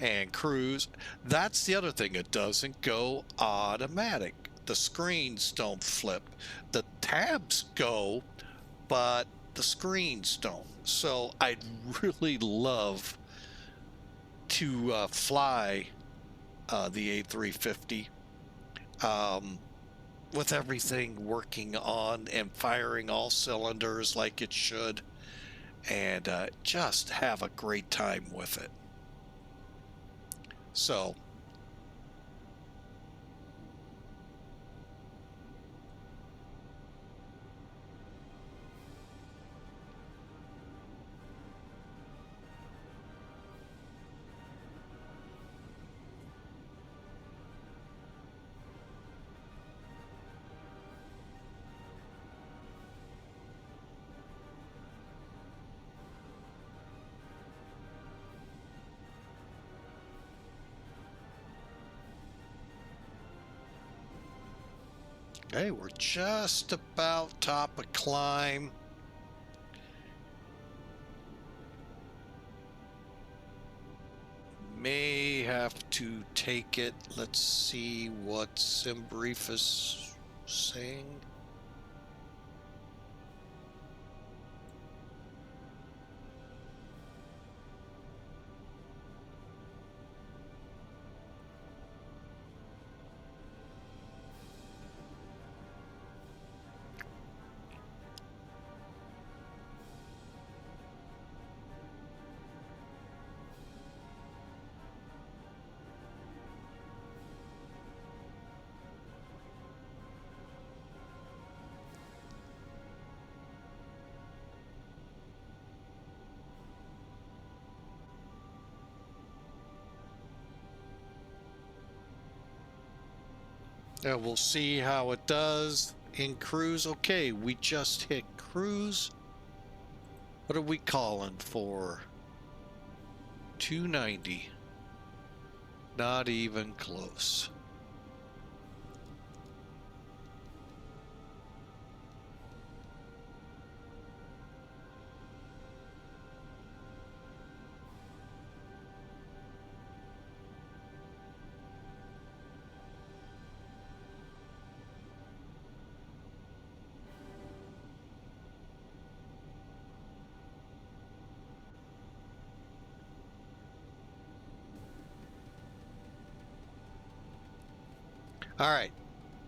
and cruise. That's the other thing. It doesn't go automatic. The screens don't flip. The tabs go, but the screens don't. So I'd really love to fly the A350 with everything working on and firing all cylinders like it should, and just have a great time with it. So okay, we're just about top of climb. May have to take it. Let's see what SimBrief is saying. And we'll see how it does in cruise. Okay, we just hit cruise. What are we calling for? 290. Not even close. All right,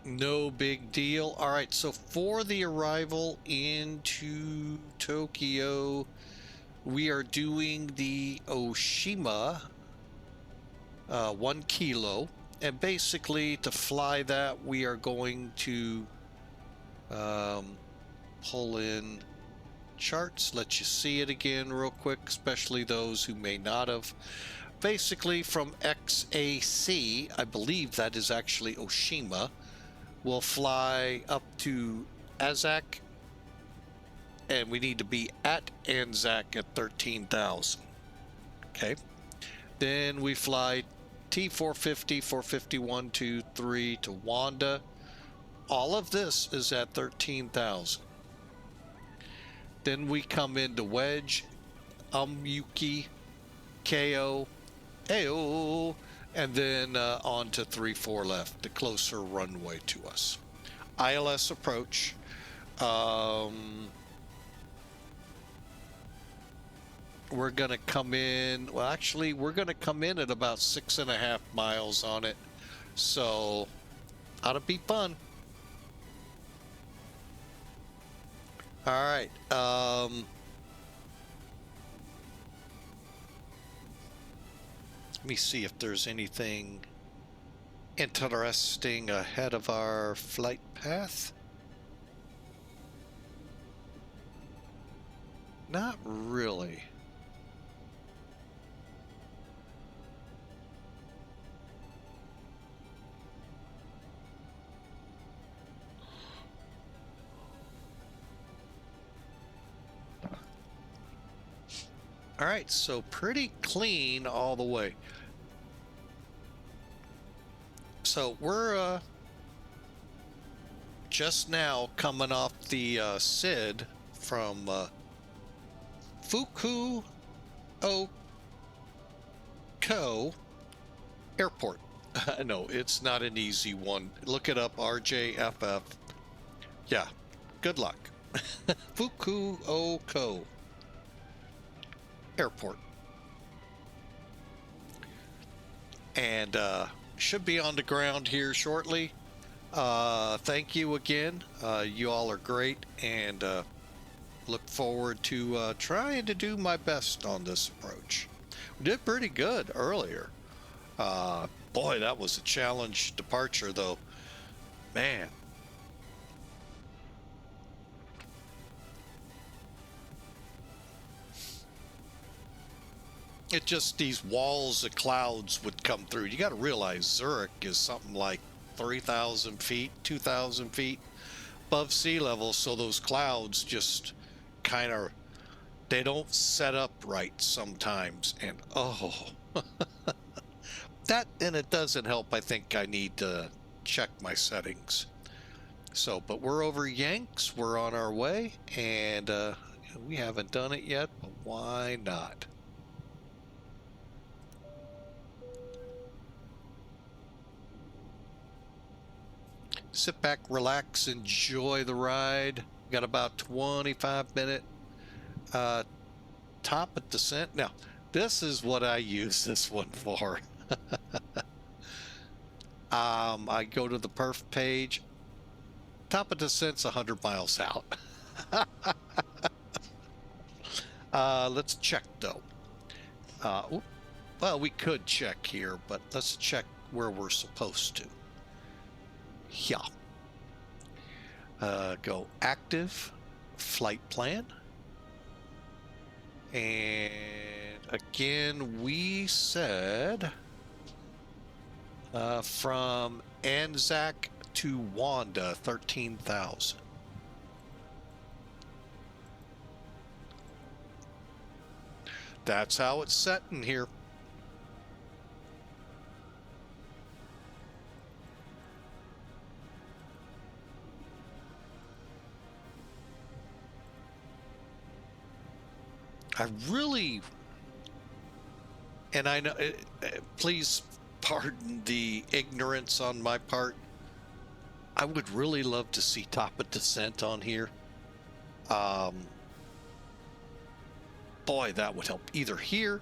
no big deal. All right, so for the arrival into Tokyo, we are doing the Oshima 1 kilo. And basically, to fly that, we are going to pull in charts, let you see it again real quick, especially those who may not have. Basically, from XACK, I believe that is actually Oshima, we'll fly up to ARTIC, and we need to be at ANZAC at 13,000. Okay. Then we fly T450, 451, 2, 3 to Wanda. All of this is at 13,000. Then we come into Wedge, Yuki, KO, AO, and then on to 3-4 left, the closer runway to us. ILS approach. We're going to come in, well, actually, we're going to come in at about 6.5 miles on it. So, ought to be fun. All right. Let me see if there's anything interesting ahead of our flight path. Not really. All right, so pretty clean all the way. So we're just now coming off the SID from Fukuoka Airport. No, it's not an easy one. Look it up, RJFF. Yeah, good luck. Fukuoka Airport. And should be on the ground here shortly. Thank you again. You all are great, and look forward to trying to do my best on this approach. We did pretty good earlier. Boy, that was a challenge departure, though. Man. It just, these walls of clouds would come through. You got to realize Zurich is something like 3,000 feet, 2,000 feet above sea level. So those clouds just kind of, they don't set up right sometimes. And oh, that, and it doesn't help. I think I need to check my settings. So, but we're over YANKS. We're on our way, and we haven't done it yet, but why not? Sit back, relax, enjoy the ride. Got about 25-minute top of descent. Now, this is what I use this one for. I go to the perf page. Top of descent's 100 miles out. Let's check though. Well, we could check here, but let's check where we're supposed to. Yeah. Go active, flight plan. And again, we said from ANZAC to Wanda, 13,000. That's how it's set in here. I really, and I know, please pardon the ignorance on my part. I would really love to see top of descent on here. Boy, that would help either here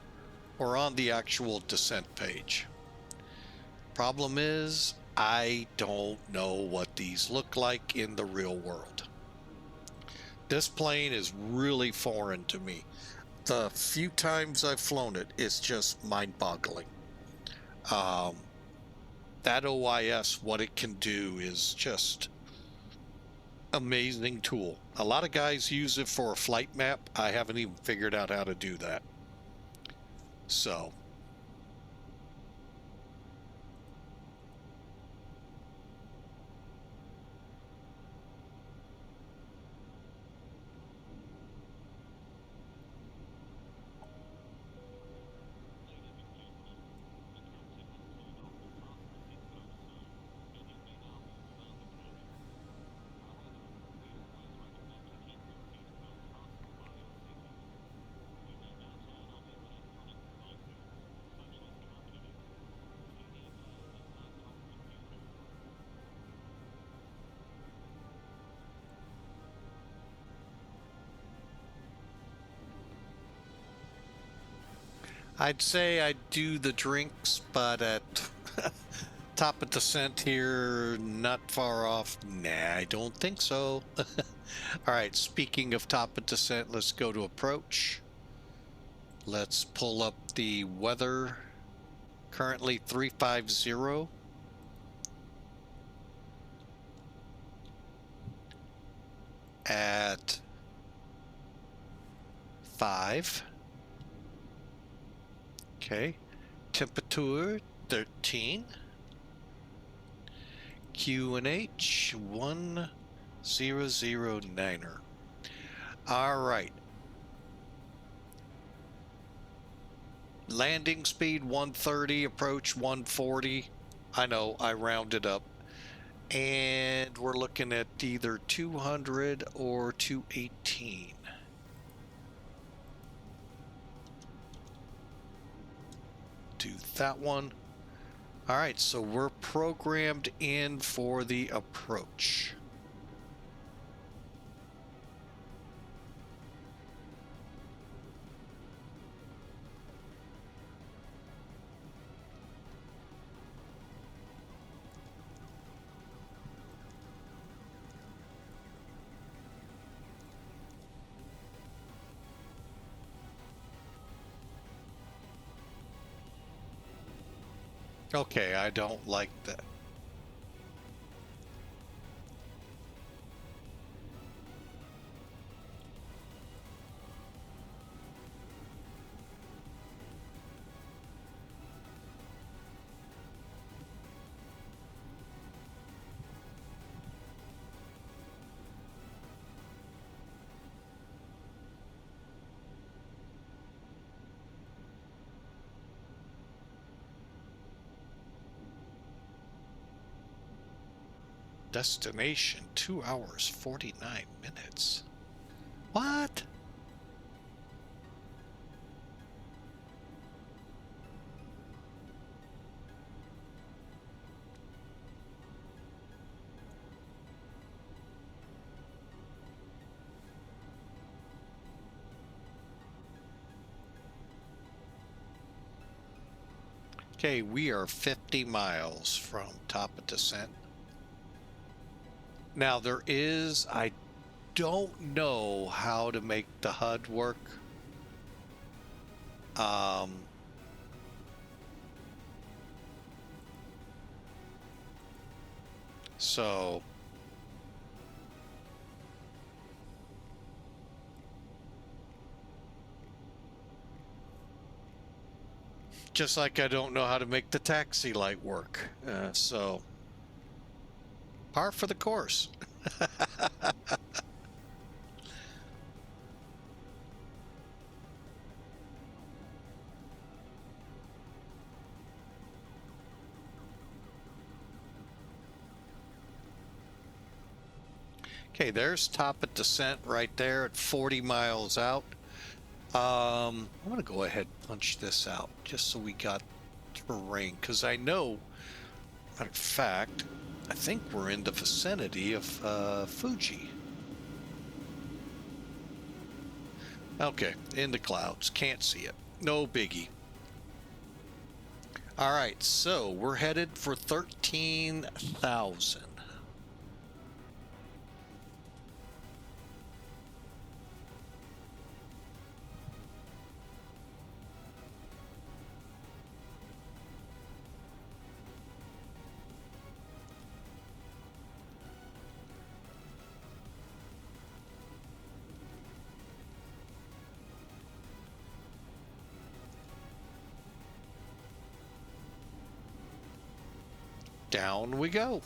or on the actual descent page. Problem is, I don't know what these look like in the real world. This plane is really foreign to me. The few times I've flown it, it's just mind-boggling. That OIS, what it can do is just amazing tool. A lot of guys use it for a flight map. I haven't even figured out how to do that. So I'd say I'd do the drinks, but at top of descent here, not far off. Nah, I don't think so. All right, speaking of top of descent, let's go to approach. Let's pull up the weather. Currently 350. At 5. Okay, temperature 13. QNH 1009er. All right. Landing speed 130, approach 140. I know, I rounded up. And we're looking at either 200 or 218. Do that one. All right, so we're programmed in for the approach. Okay, I don't like that. Destination 2 hours 49 minutes. What? Okay, we are 50 miles from top of descent. Now I don't know how to make the HUD work. So just like I don't know how to make the taxi light work. So par for the course. Okay, there's top of descent right there at 40 miles out. I'm going to go ahead and punch this out just so we got terrain, because I know, matter of fact, I think we're in the vicinity of Fuji. Okay, in the clouds, can't see it. No biggie. All right, so we're headed for 13,000. Down we go.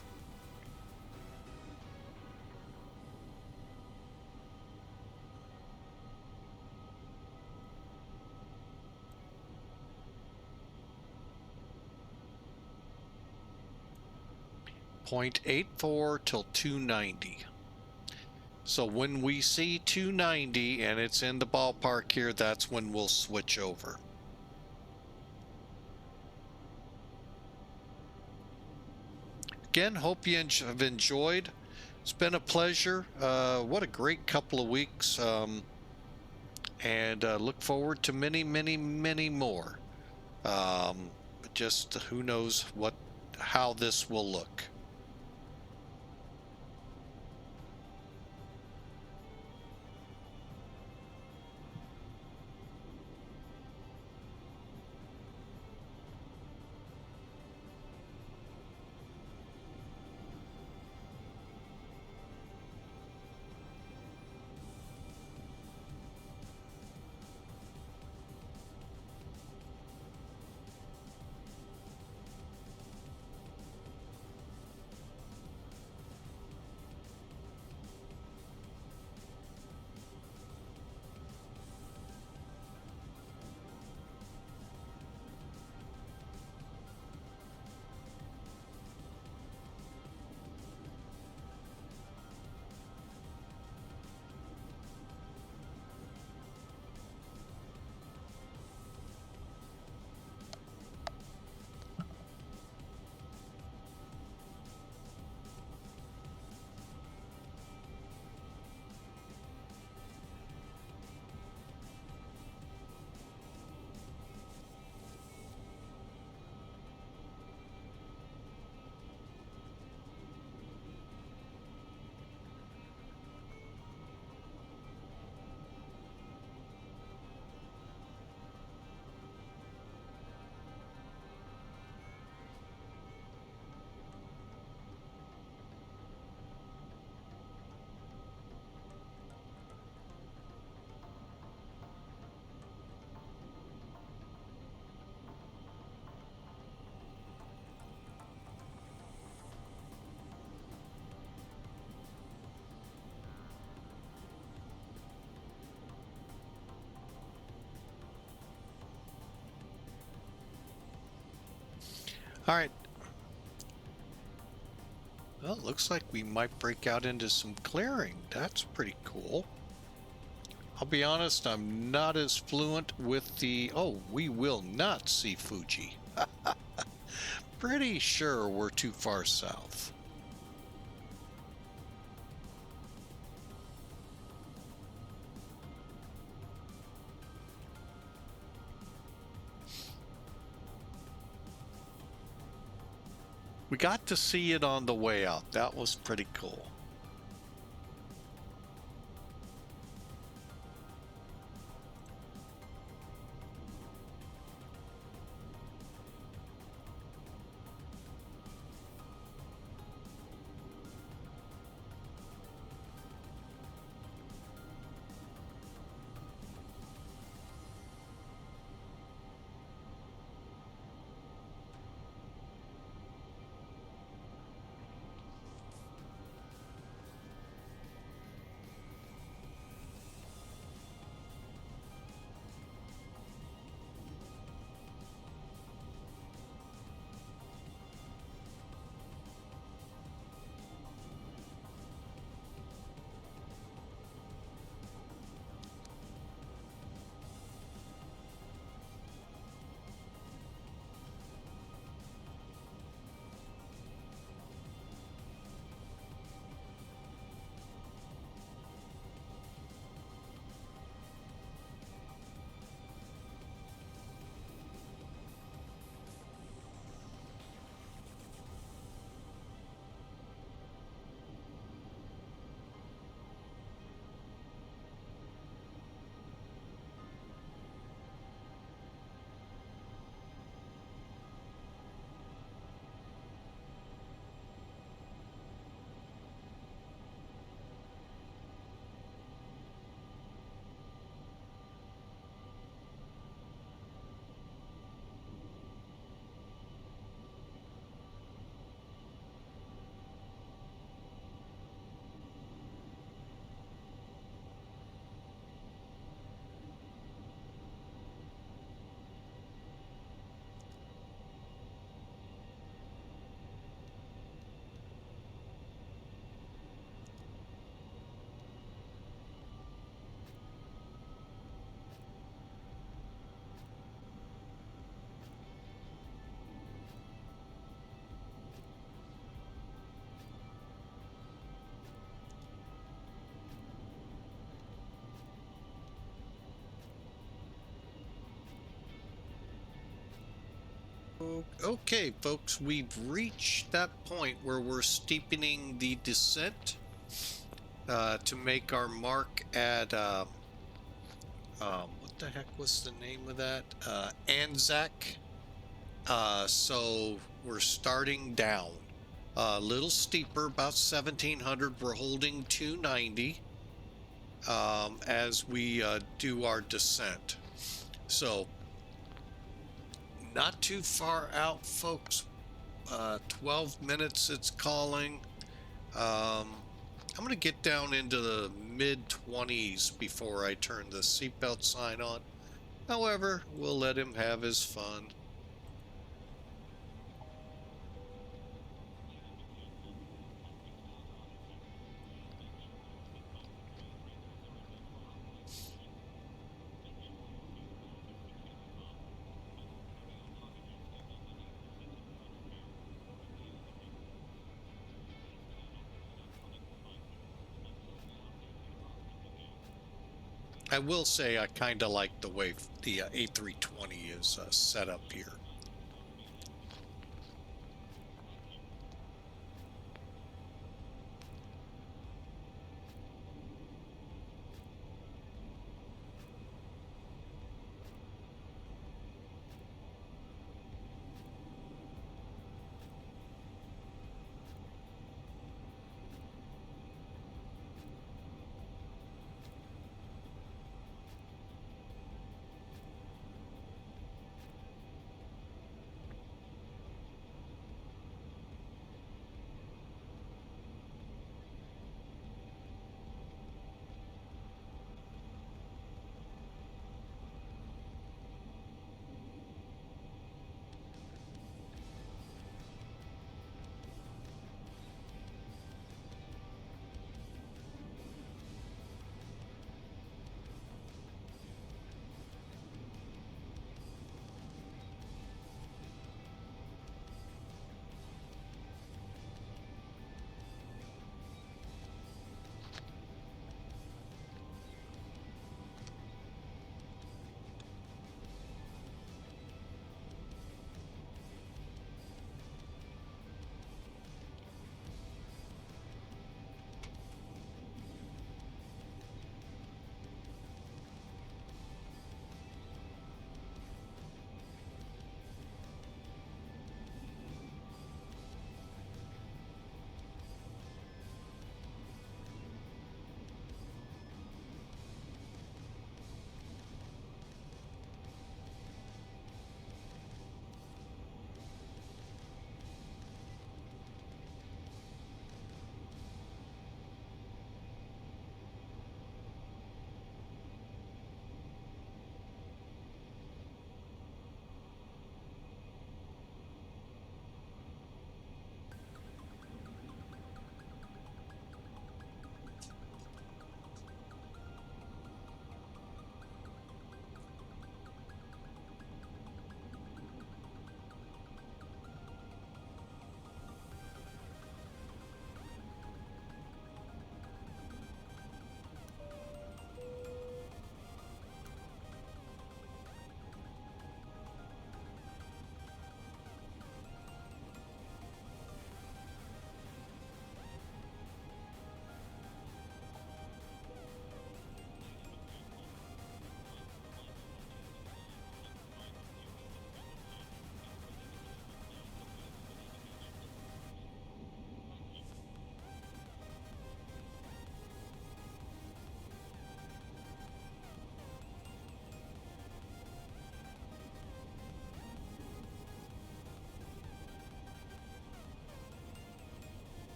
.84 till 290. So when we see 290 and it's in the ballpark here, that's when we'll switch over. Again, hope you have enjoyed. It's been a pleasure. What a great couple of weeks. And look forward to many, many, many more. Just who knows how this will look. All right. Well, it looks like we might break out into some clearing. That's pretty cool. I'll be honest, I'm not as fluent with the... Oh, we will not see Fuji. Pretty sure we're too far south. We got to see it on the way out. That was pretty cool. Okay, folks, we've reached that point where we're steepening the descent to make our mark at what the heck was the name of that? ANZAC. So we're starting down a little steeper, about 1700. We're holding 290 as we do our descent. So not too far out, folks. 12 minutes it's calling. I'm going to get down into the mid-20s before I turn the seatbelt sign on. However, we'll let him have his fun. I will say I kind of like the way the A320 is set up here.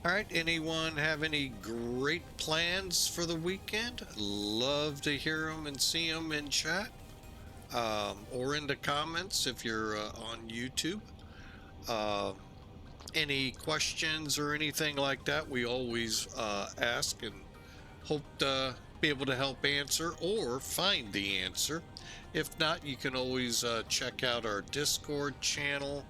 All right, anyone have any great plans for the weekend? Love to hear them and see them in chat, or in the comments if you're on YouTube. Any questions or anything like that, we always ask and hope to be able to help answer or find the answer. If not, you can always check out our Discord channel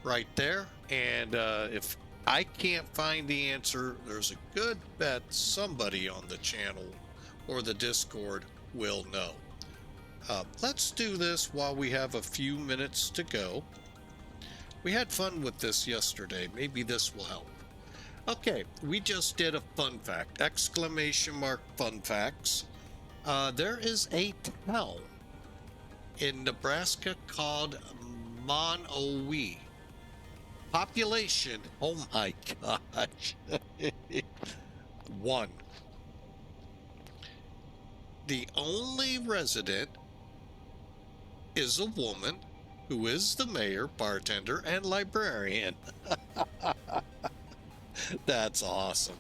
right there. And if I can't find the answer, there's a good bet somebody on the channel or the Discord will know. Let's do this while we have a few minutes to go. We had fun with this yesterday. Maybe this will help. Okay, we just did a fun fact. Exclamation mark fun facts. There is a town in Nebraska called Monowi. Population, oh my gosh, 1. The only resident is a woman who is the mayor, bartender, and librarian. That's awesome.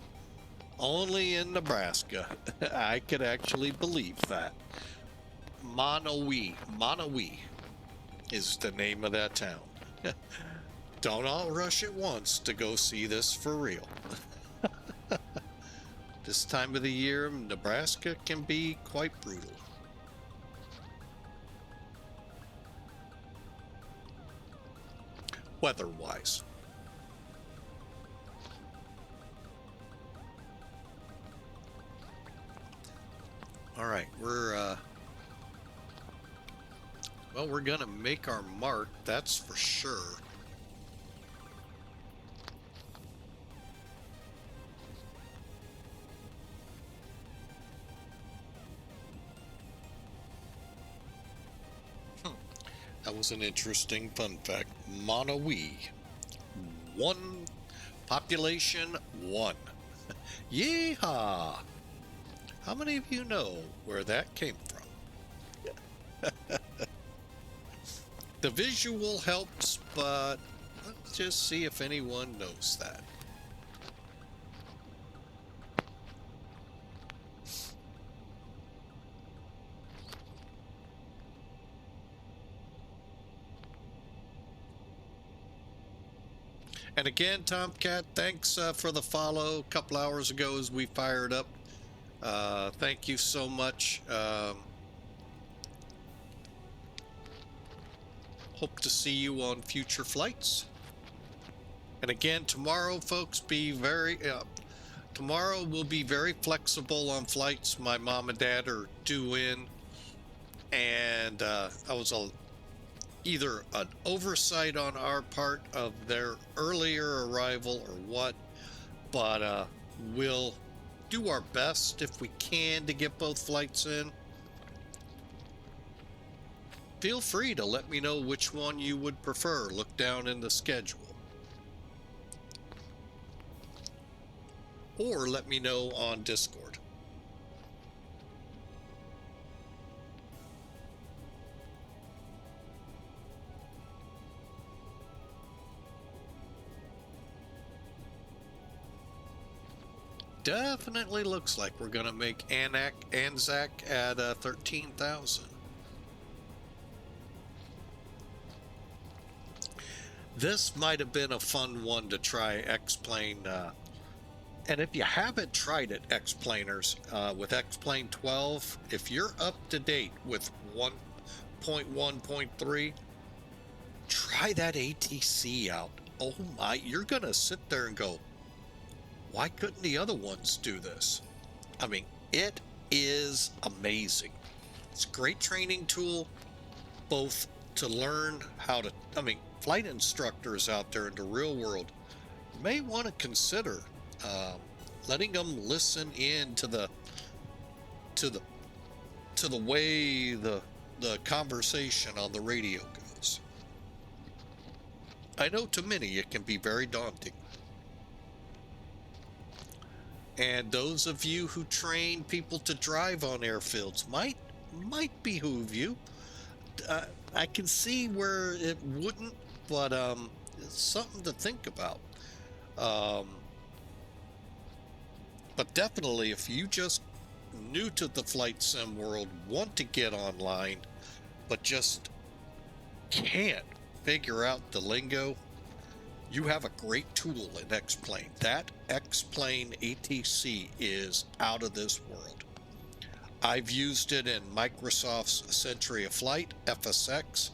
Only in Nebraska. I could actually believe that. Monowi is the name of that town. Don't all rush at once to go see this for real. This time of the year, Nebraska can be quite brutal. Weather-wise. All right, we're gonna make our mark, that's for sure. That was an interesting fun fact. Monowi. 1. Population 1. Yeehaw! How many of you know where that came from? The visual helps, but let's just see if anyone knows that. And again, Tomcat, thanks for the follow a couple hours ago as we fired up. Thank you so much. Hope to see you on future flights. And again, tomorrow, folks, tomorrow we'll be very flexible on flights my mom and dad are due in. And I was either an oversight on our part of their earlier arrival or what, but we'll do our best if we can to get both flights in. Feel free to let me know which one you would prefer. Look down in the schedule. Or let me know on Discord. Definitely looks like we're going to make ANZAC at 13,000. This might have been a fun one to try X-Plane. And if you haven't tried it, X-Planers, with X-Plane 12, if you're up to date with 1.1.3, try that ATC out. Oh my, you're going to sit there and go, why couldn't the other ones do this? I mean, it is amazing. It's a great training tool, both to learn how to, flight instructors out there in the real world may want to consider letting them listen in to the way the conversation on the radio goes. I know to many it can be very daunting. And those of you who train people to drive on airfields might behoove you. I can see where it wouldn't, but It's something to think about. Um, but definitely, if you just new to the flight sim world, want to get online, but just can't figure out the lingo, you have a great tool in X-Plane. That X-Plane ATC is out of this world. I've used it in Microsoft's Century of Flight, FSX.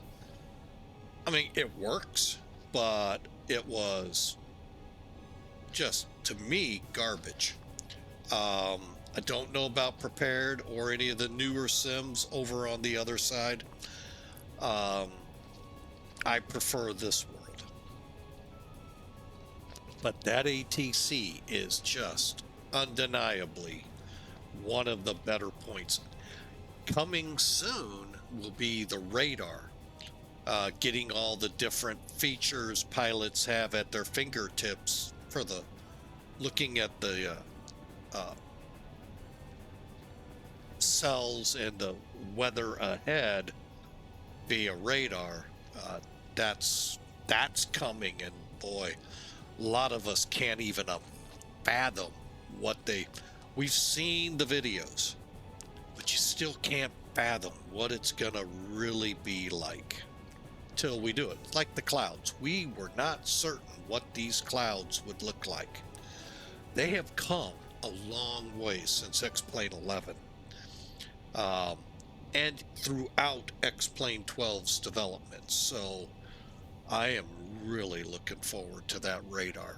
I mean, it works, but it was just, to me, garbage. I don't know about Prepared or any of the newer sims over on the other side. I prefer this world. But that ATC is just undeniably one of the better points. Coming soon will be the radar, getting all the different features pilots have at their fingertips for the looking at the cells and the weather ahead via radar. That's coming, and boy, a lot of us can't even fathom what we've seen the videos, but you still can't fathom what it's gonna really be like till we do it. Like the clouds, we were not certain what these clouds would look like. They have come a long way since X-Plane 11, and throughout X-Plane 12's development. So I am really looking forward to that radar.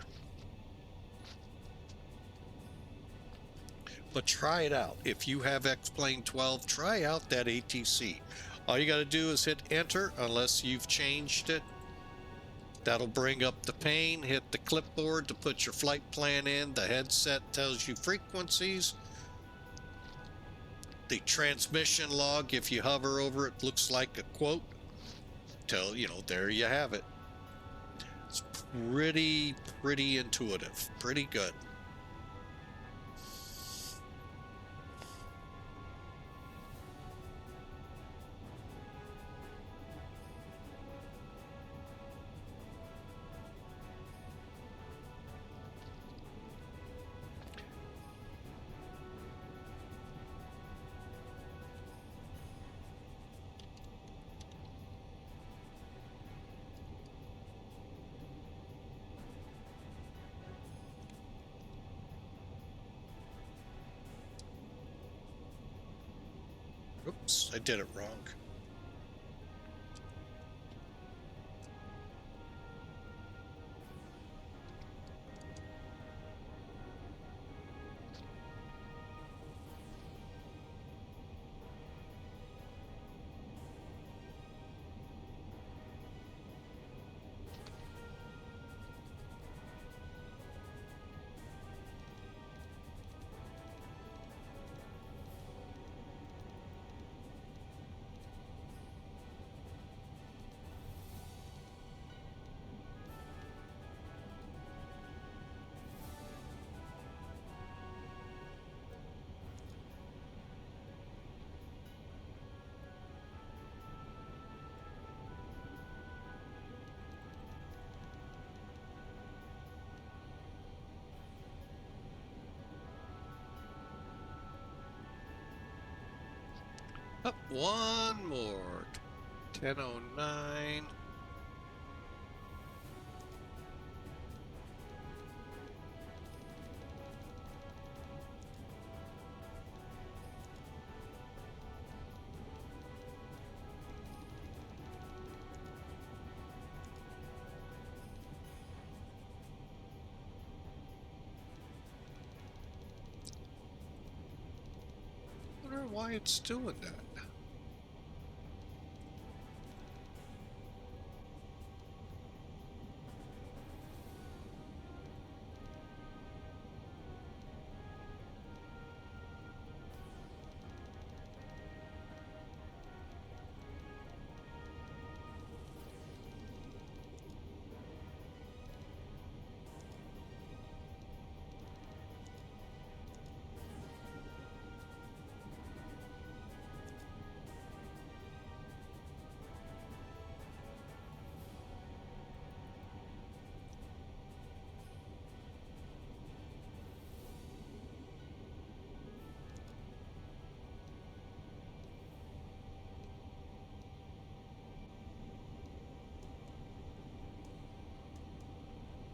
But try it out. If you have X-Plane 12, try out that ATC. All you got to do is hit enter unless you've changed it. That'll bring up the pane. Hit the clipboard to put your flight plan in. The headset tells you frequencies. The transmission log, if you hover over it, looks like a quote. There you have it. It's pretty intuitive, pretty good. Oops, I did it wrong. Up one more. 10:09. I wonder why it's doing that.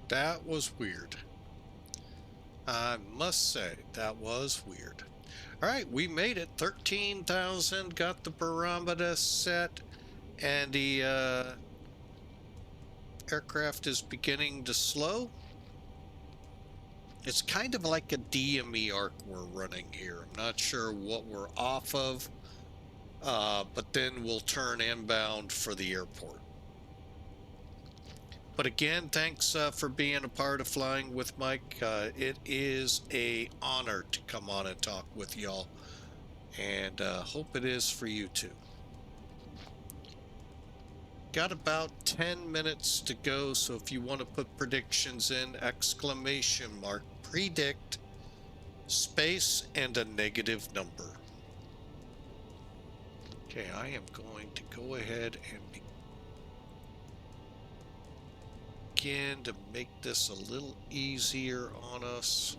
That was weird. I must say, that was weird. All right, we made it. 13,000, got the barometer set, and the aircraft is beginning to slow. It's kind of like a DME arc we're running here. I'm not sure what we're off of, but then we'll turn inbound for the airport. But again, thanks for being a part of Flying with Mike. It is an honor to come on and talk with y'all, and hope it is for you too. Got about 10 minutes to go, so if you want to put predictions in, exclamation mark, predict, space, and a negative number. Okay, I am going to go ahead and begin to make this a little easier on us.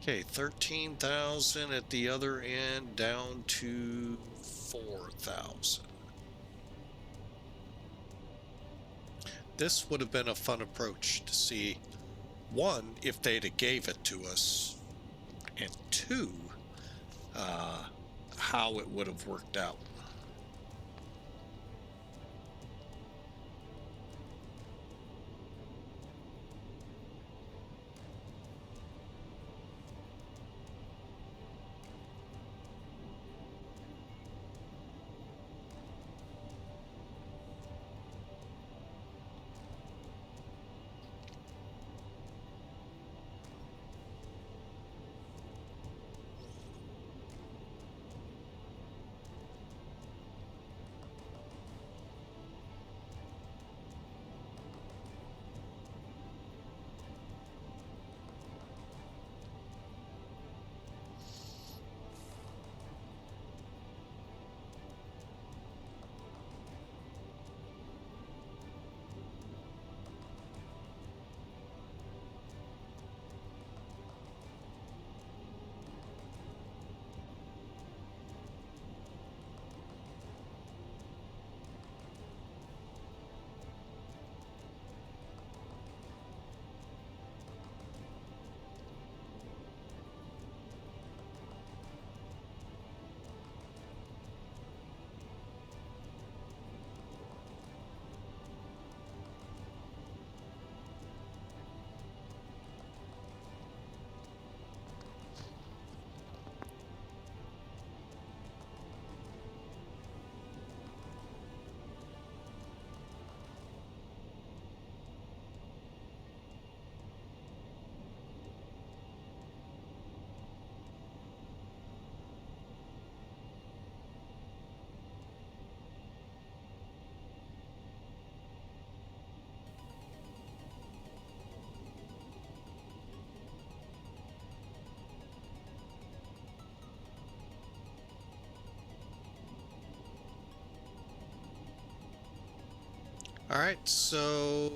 Okay, 13,000 at the other end, down to 4,000. This would have been a fun approach to see, one, if they'd have gave it to us, and two, how it would have worked out. All right, so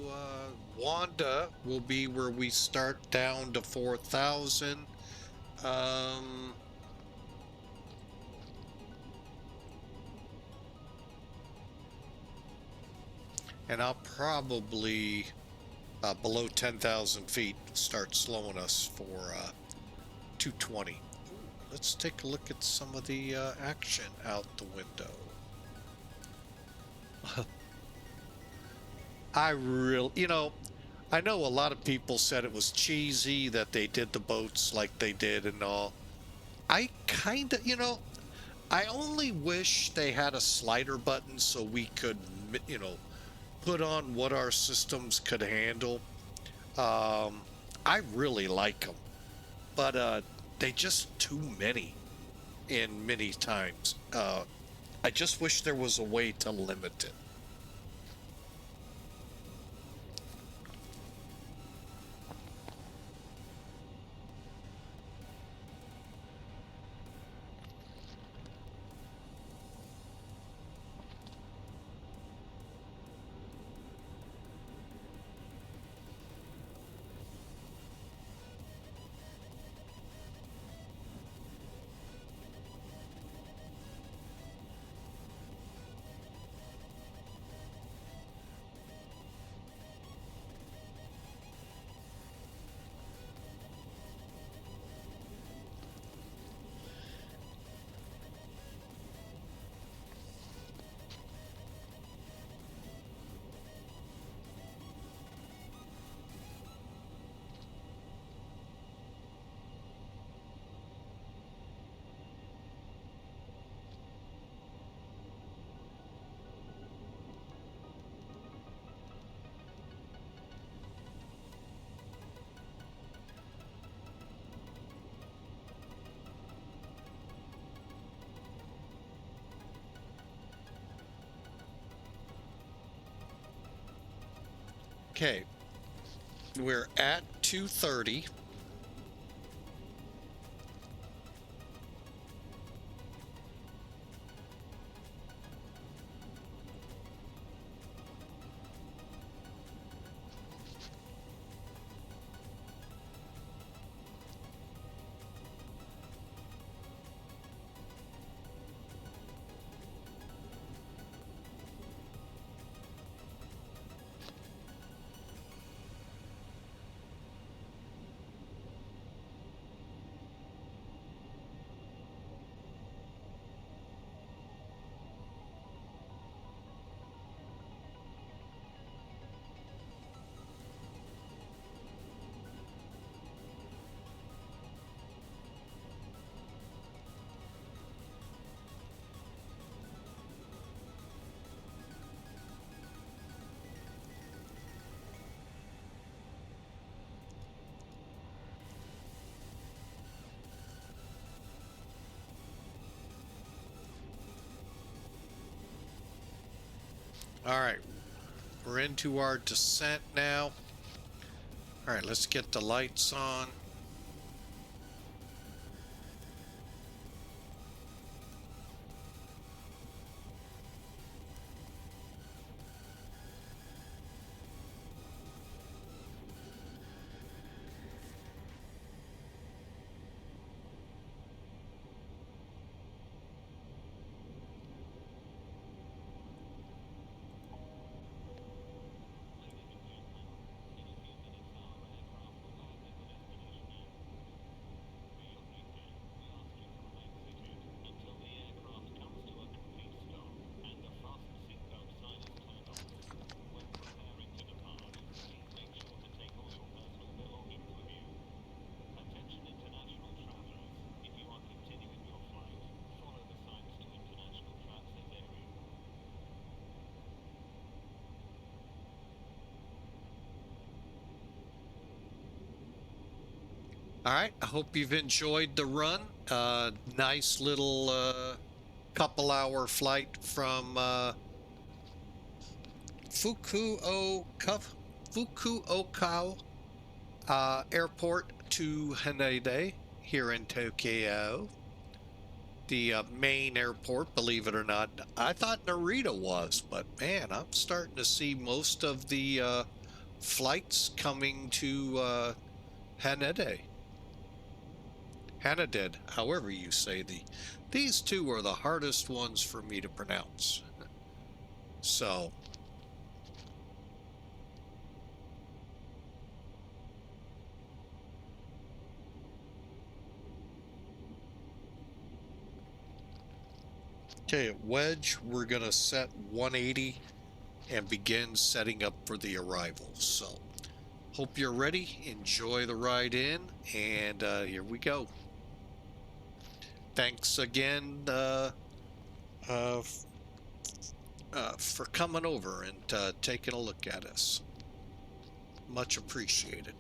Wanda will be where we start down to 4,000. And I'll probably below 10,000 feet start slowing us for 220. Let's take a look at some of the action out the window. I know a lot of people said it was cheesy that they did the boats like they did and all. I kind of, I only wish they had a slider button so we could, put on what our systems could handle. I really like them, but they just too many in many times. I just wish there was a way to limit it. Okay, we're at 2:30. All right, we're into our descent now. All right, let's get the lights on. All right, I hope you've enjoyed the run. Nice little couple hour flight from Fukuoka Airport to Haneda here in Tokyo. The main airport, believe it or not. I thought Narita was, but man, I'm starting to see most of the flights coming to Haneda. Haneda, however you say these two are the hardest ones for me to pronounce. So, okay, at Wedge, we're going to set 180 and begin setting up for the arrival. So, hope you're ready. Enjoy the ride in, and here we go. Thanks again for coming over and taking a look at us. Much appreciated.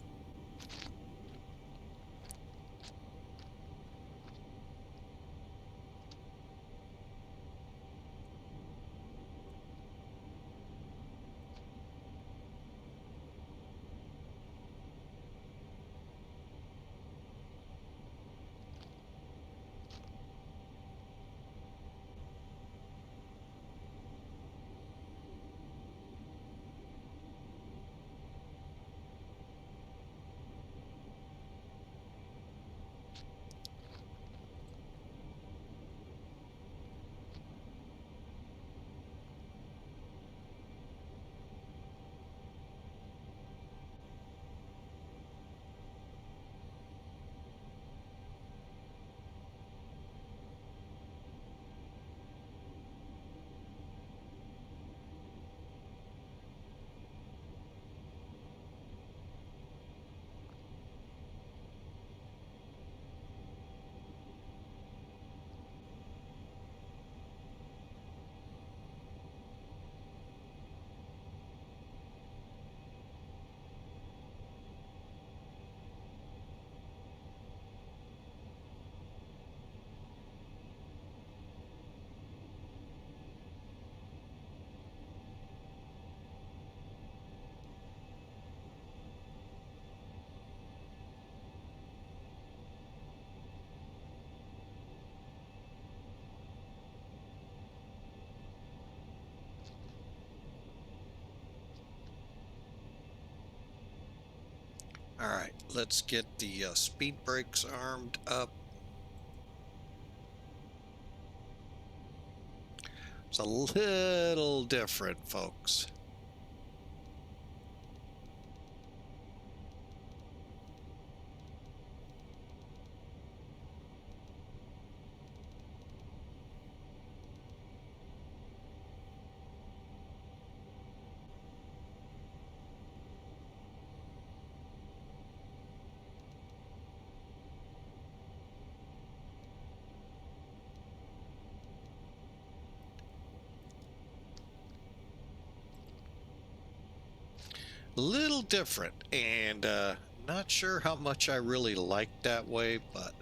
All right, let's get the speed brakes armed up. It's a little different, folks. Little different, and not sure how much I really like that way, but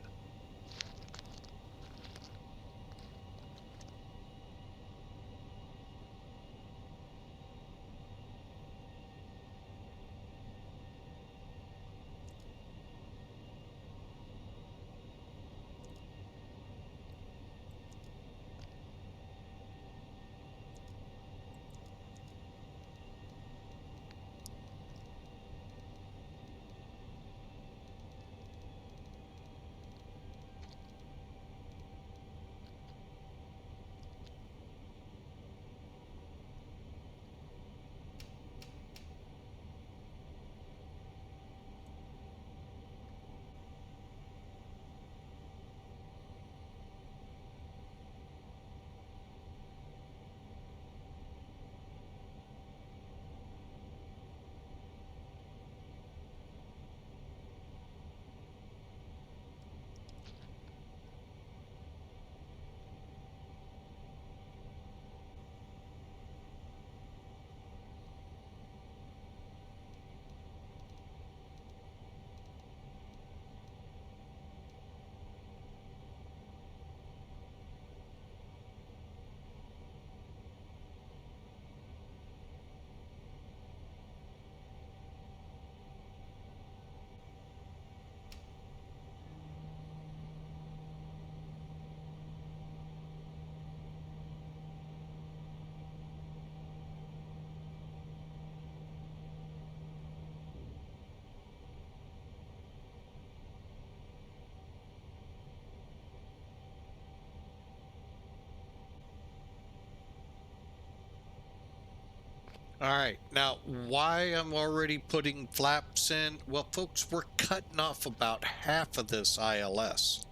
all right. Now, why I'm already putting flaps in? Well, folks, we're cutting off about half of this ILS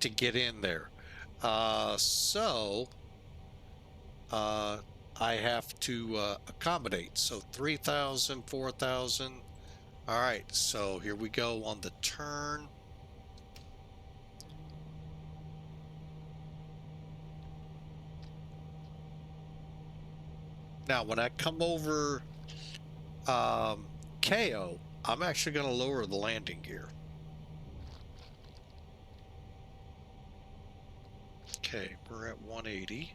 to get in there. So I have to accommodate. So 3,000, 4,000. All right, so here we go on the turn. Now, when I come over KO, I'm actually going to lower the landing gear. Okay, we're at 180.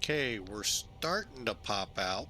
Okay, we're starting to pop out.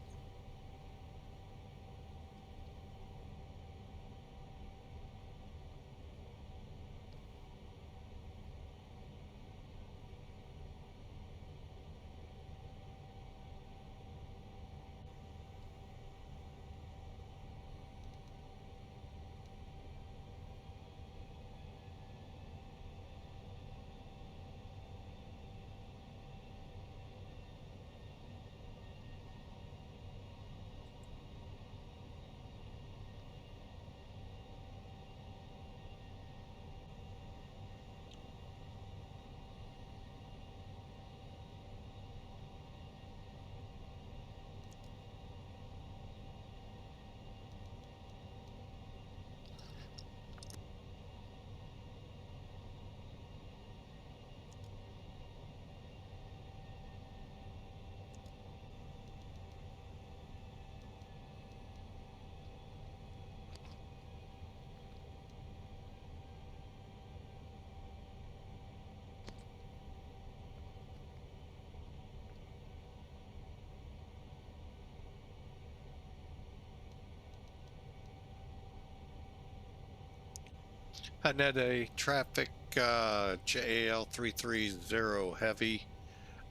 Haneda traffic, JAL330 heavy.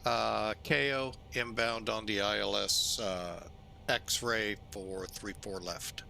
KO inbound on the ILS X-ray for 34 left.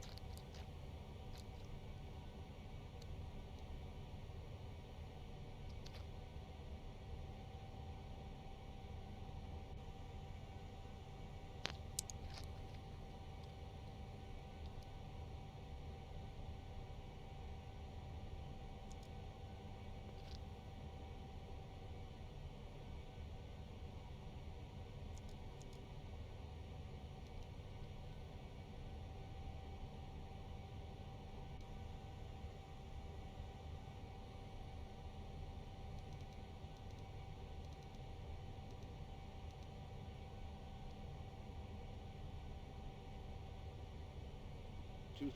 $2,500.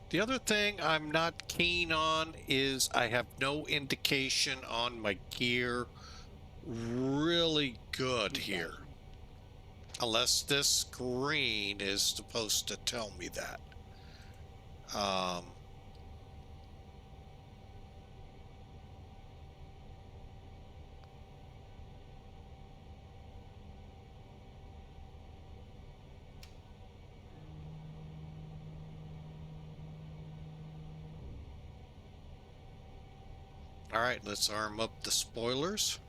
The other thing I'm not keen on is I have no indication on my gear really good here. Unless this screen is supposed to tell me that. All right, let's arm up the spoilers.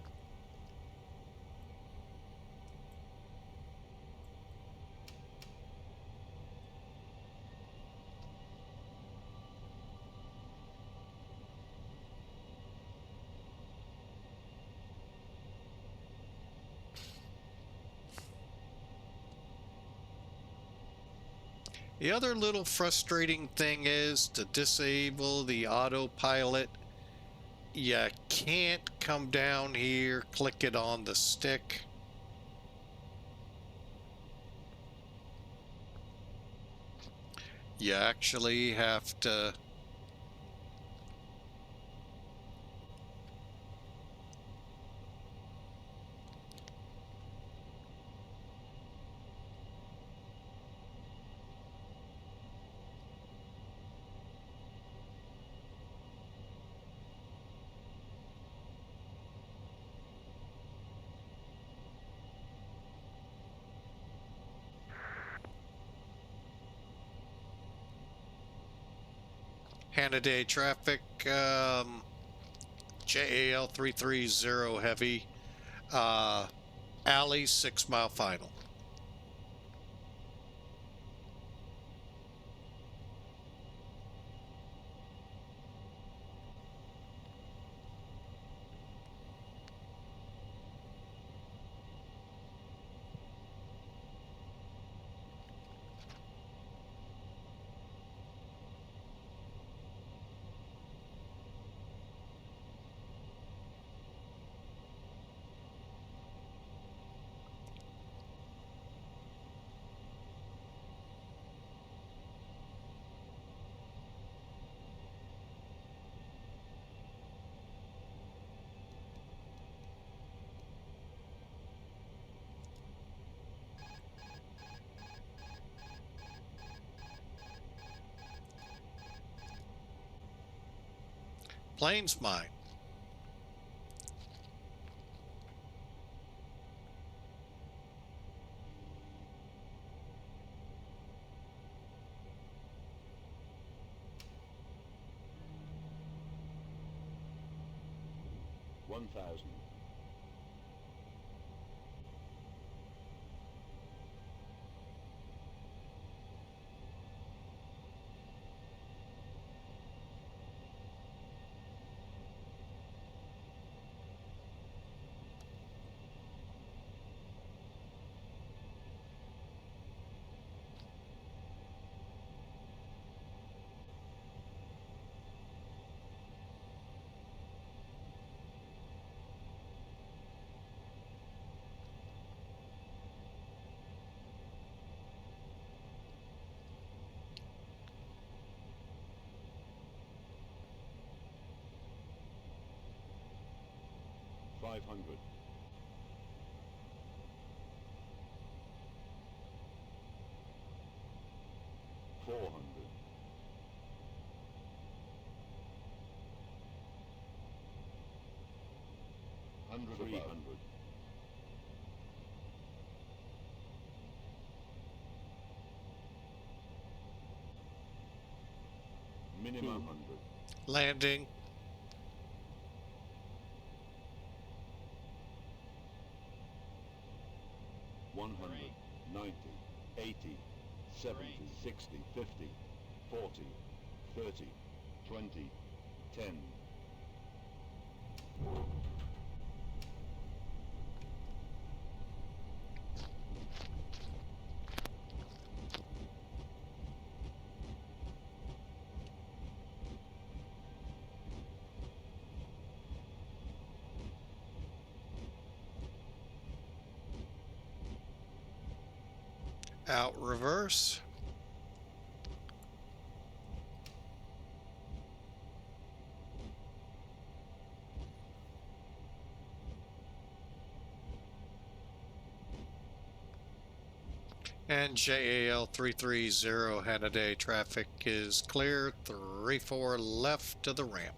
The other little frustrating thing is to disable the autopilot. You can't come down here, click it on the stick. You actually have to Haneda traffic, JAL 330 heavy, alley 6 mile final. Plane's mine. $1,000. 500. 400. 300. Minimum 100. Landing. 100, 90, 80, 70, 60, 50, 40, 30, 20, 10. Out reverse. And JAL 330 Haneda traffic is clear. 34 left to the ramp.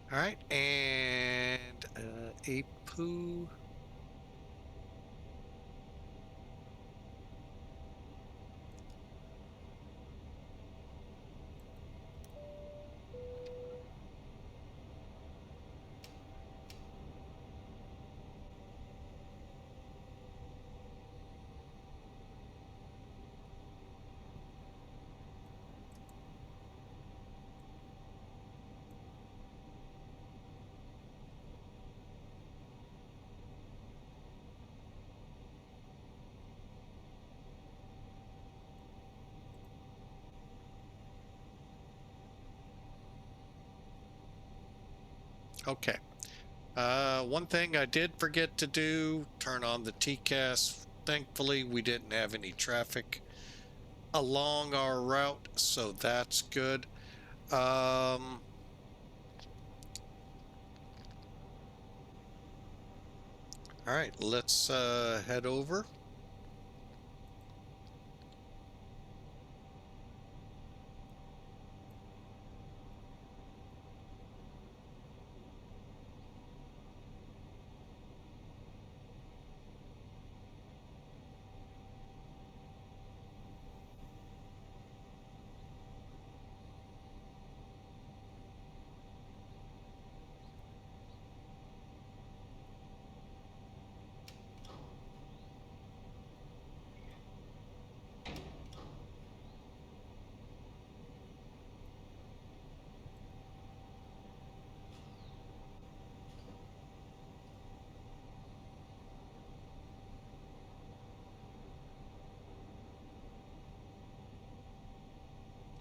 All right, and APU. Okay. One thing I did forget to do, turn on the TCAS. Thankfully, we didn't have any traffic along our route, so that's good. All right, let's head over.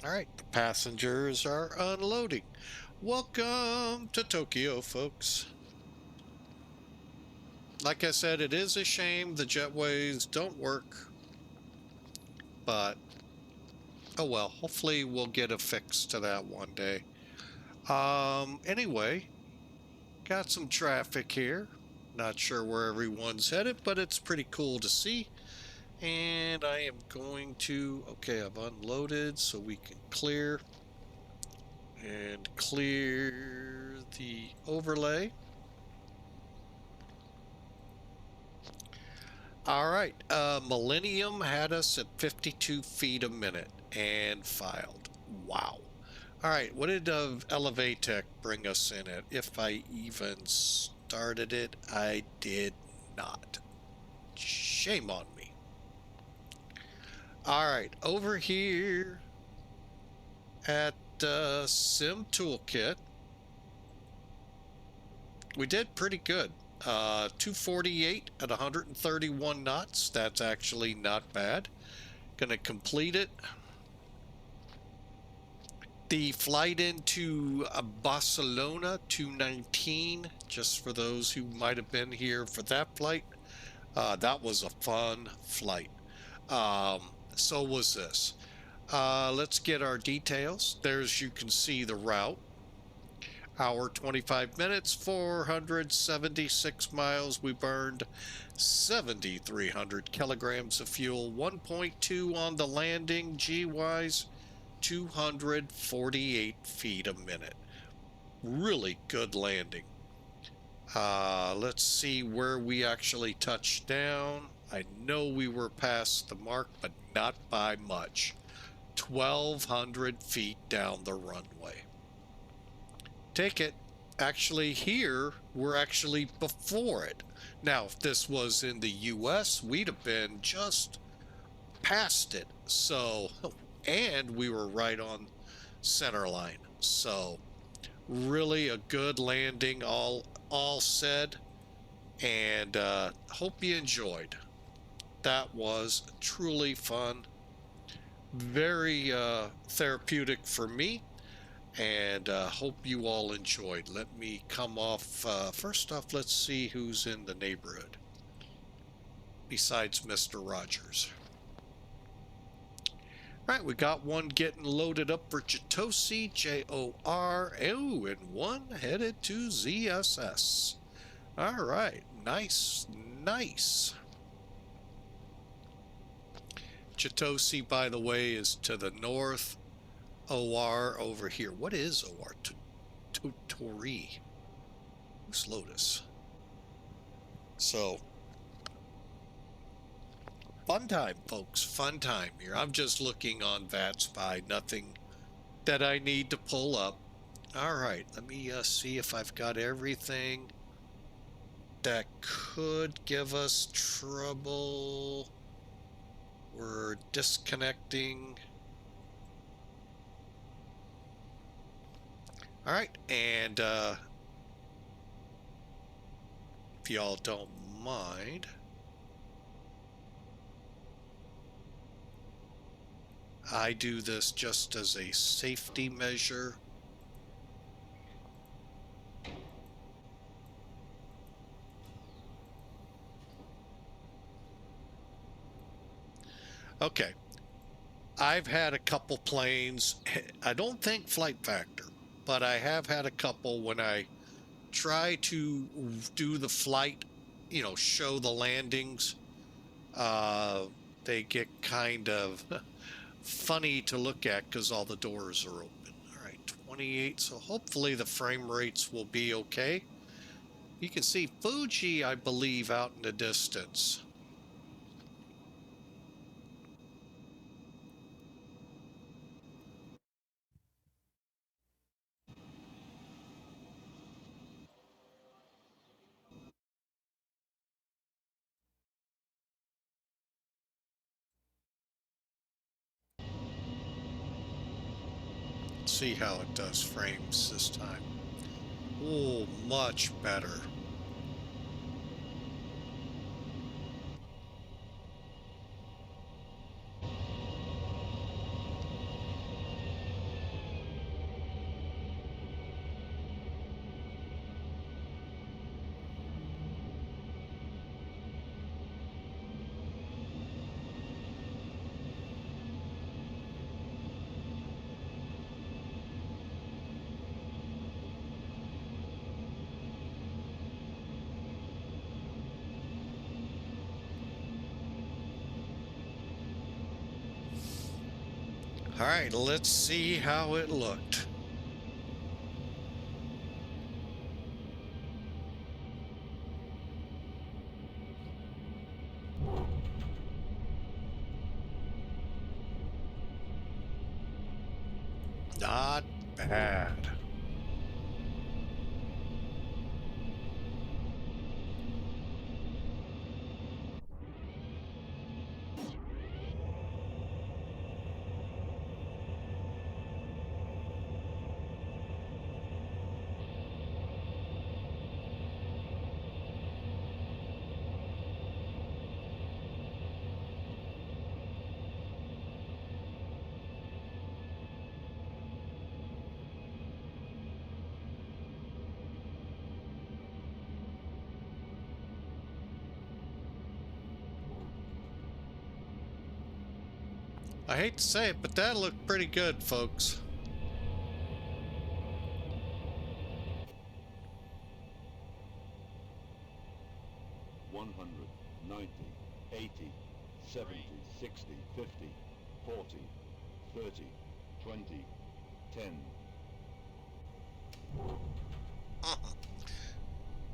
All right, the passengers are unloading. Welcome to Tokyo, folks. Like I said, it is a shame the jetways don't work, but oh well, hopefully we'll get a fix to that one day. Anyway, got some traffic here. Not sure where everyone's headed, but it's pretty cool to see. And I am going to, okay, I've unloaded so we can clear and clear the overlay. All right, Millennium had us at 52 feet a minute and filed. Wow. All right, what did Elevatech bring us in at? If I even started it, I did not. Shame on me. All right, over here at Sim Toolkit, we did pretty good. 248 at 131 knots. That's actually not bad. Gonna complete it. The flight into Barcelona 219, just for those who might have been here for that flight. That was a fun flight. So was this. Let's get our details. There's, you can see the route. Hour 25 minutes, 476 miles. We burned 7,300 kilograms of fuel, 1.2 on the landing, G-wise, 248 feet a minute. Really good landing. Let's see where we actually touched down. I know we were past the mark, but not by much. 1,200 feet down the runway. Take it. Actually, here, we're actually before it. Now, if this was in the U.S., we'd have been just past it. So, and we were right on center line. So, really a good landing, all said. And hope you enjoyed. That was truly fun. Very therapeutic for me. And hope you all enjoyed. Let me come off. First off, let's see who's in the neighborhood besides Mr. Rogers. Right, we got one getting loaded up for Chitosi, J-O-R, oh, and one headed to ZSS. All right, nice, nice. Chitosi, by the way, is to the north. OR over here. What is OR? Totori. Who's Lotus? So, fun time, folks. Fun time here. I'm just looking on VATSIM. Nothing that I need to pull up. All right. Let me see if I've got everything that could give us trouble. We're disconnecting. All right, and if y'all don't mind, I do this just as a safety measure. Okay. I've had a couple planes. I don't think flight factor, but I have had a couple when I try to do the flight, you know, show the landings. They get kind of funny to look at because all the doors are open. All right, 28. So hopefully the frame rates will be okay. You can see Fuji, I believe, out in the distance. Let's see how it does frames this time. Oh, much better. All right, let's see how it looked. Not bad. I hate to say it, but that looked pretty good, folks. One hundred, 90, 80, 70, 60, 50, 40, 30, 20, 10.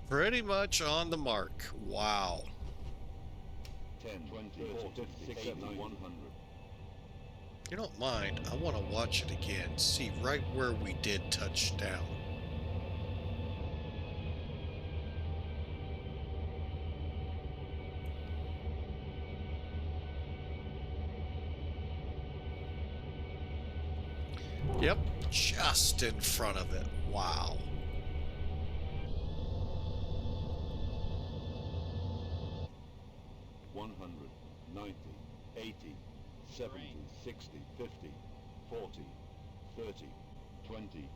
Pretty much on the mark. Wow. 10, 20, 40, 50, 60, 100. You don't mind, I want to watch it again, see right where we did touch down. Yep, just in front of it. Wow. One hundred, 90, 80, 70, 60, 50, 40, 30, 20,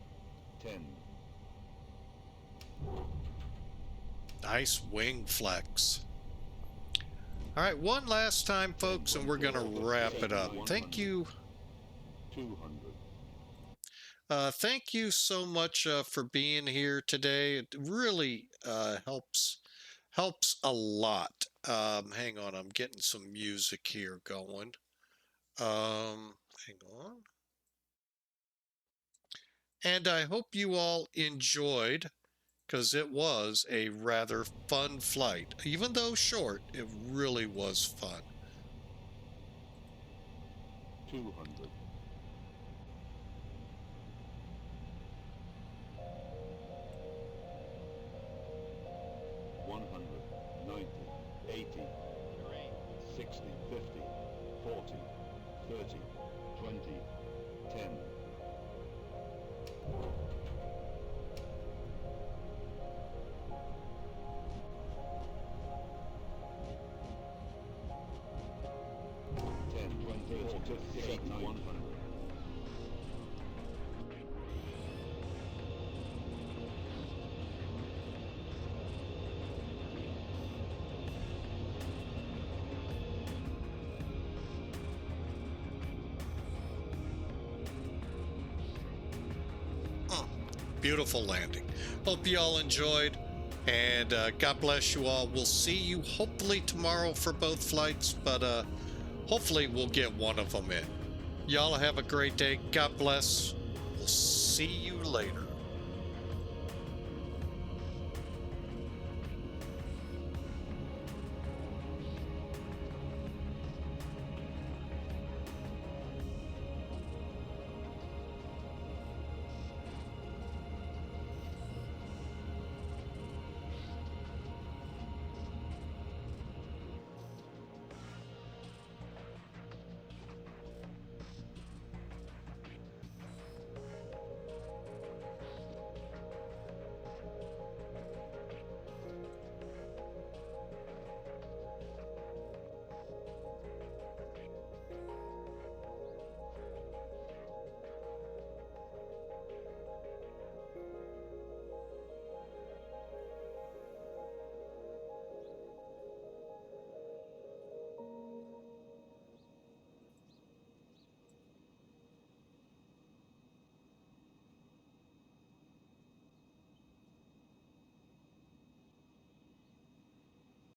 10. Nice wing flex. All right, one last time, folks, and we're going to wrap it up. Thank you. 200. Thank you so much for being here today. It really helps a lot. Hang on, I'm getting some music here going. Hang on. And I hope you all enjoyed, because it was a rather fun flight. Even though short, it really was fun. 200. 100, 90, 80, 60, 50, 40, 30, 20, 10. 10, 20, 40, 50, 100. beautiful landing. Hope you all enjoyed, and God bless you all. We'll see you hopefully tomorrow for both flights, but hopefully we'll get one of them in. Y'all have a great day. God bless. We'll see you later.